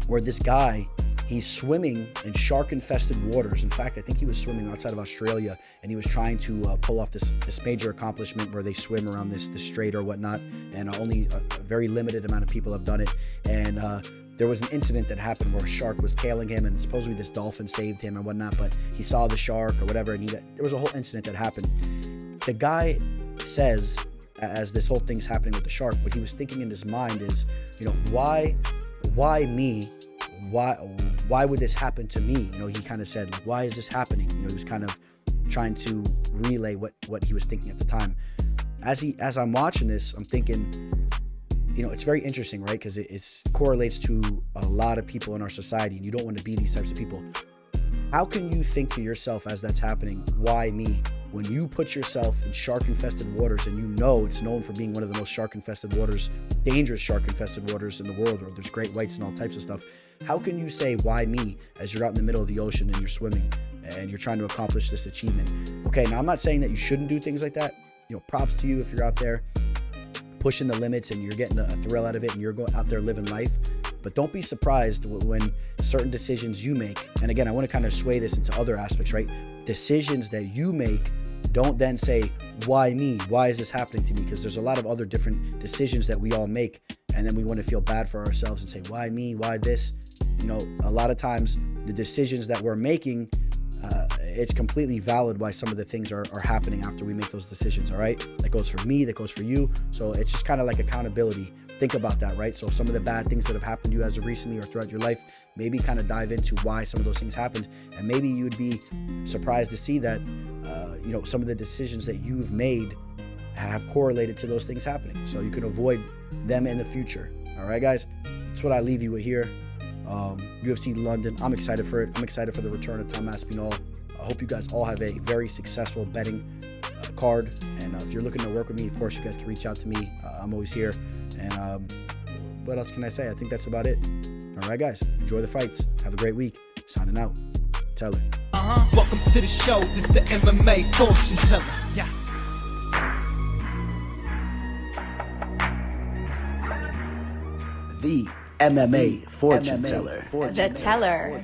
where this guy, he's swimming in shark-infested waters. In fact, I think he was swimming outside of Australia, and he was trying to pull off this major accomplishment where they swim around this strait or whatnot, and only a very limited amount of people have done it. And there was an incident that happened where a shark was tailing him, and supposedly this dolphin saved him and whatnot, but he saw the shark or whatever, and there was a whole incident that happened. The guy says, as this whole thing's happening with the shark, what he was thinking in his mind is, why me? Why would this happen to me? He kind of said, like, why is this happening? He was kind of trying to relay what he was thinking at the time. As I'm watching this, I'm thinking, it's very interesting, right? Because it correlates to a lot of people in our society, and you don't want to be these types of people. How can you think to yourself as that's happening, why me? When you put yourself in shark-infested waters, and it's known for being one of the most shark-infested waters, dangerous shark-infested waters in the world, where there's great whites and all types of stuff. How can you say, why me, as you're out in the middle of the ocean and you're swimming and you're trying to accomplish this achievement? Okay, now I'm not saying that you shouldn't do things like that. Props to you if you're out there pushing the limits and you're getting a thrill out of it and you're going out there living life. But don't be surprised when certain decisions you make, and again, I want to kind of sway this into other aspects, right? Decisions that you make, don't then say, why me? Why is this happening to me? Because there's a lot of other different decisions that we all make, and then we want to feel bad for ourselves and say, why me? Why this? A lot of times the decisions that we're making, it's completely valid why some of the things are happening after we make those decisions, all right? That goes for me, that goes for you. So it's just kind of like accountability. Think about that, right? So some of the bad things that have happened to you as of recently or throughout your life, maybe kind of dive into why some of those things happened. And maybe you'd be surprised to see that, some of the decisions that you've made have correlated to those things happening. So you can avoid them in the future. All right, guys? That's what I leave you with here. UFC London. I'm excited for it. I'm excited for the return of Tom Aspinall. I hope you guys all have a very successful betting card. And if you're looking to work with me, of course, you guys can reach out to me. I'm always here. And what else can I say? I think that's about it. All right, guys. Enjoy the fights. Have a great week. Signing out. Teller. Welcome to the show. This the MMA fortune teller. Yeah. The MMA fortune teller. The teller.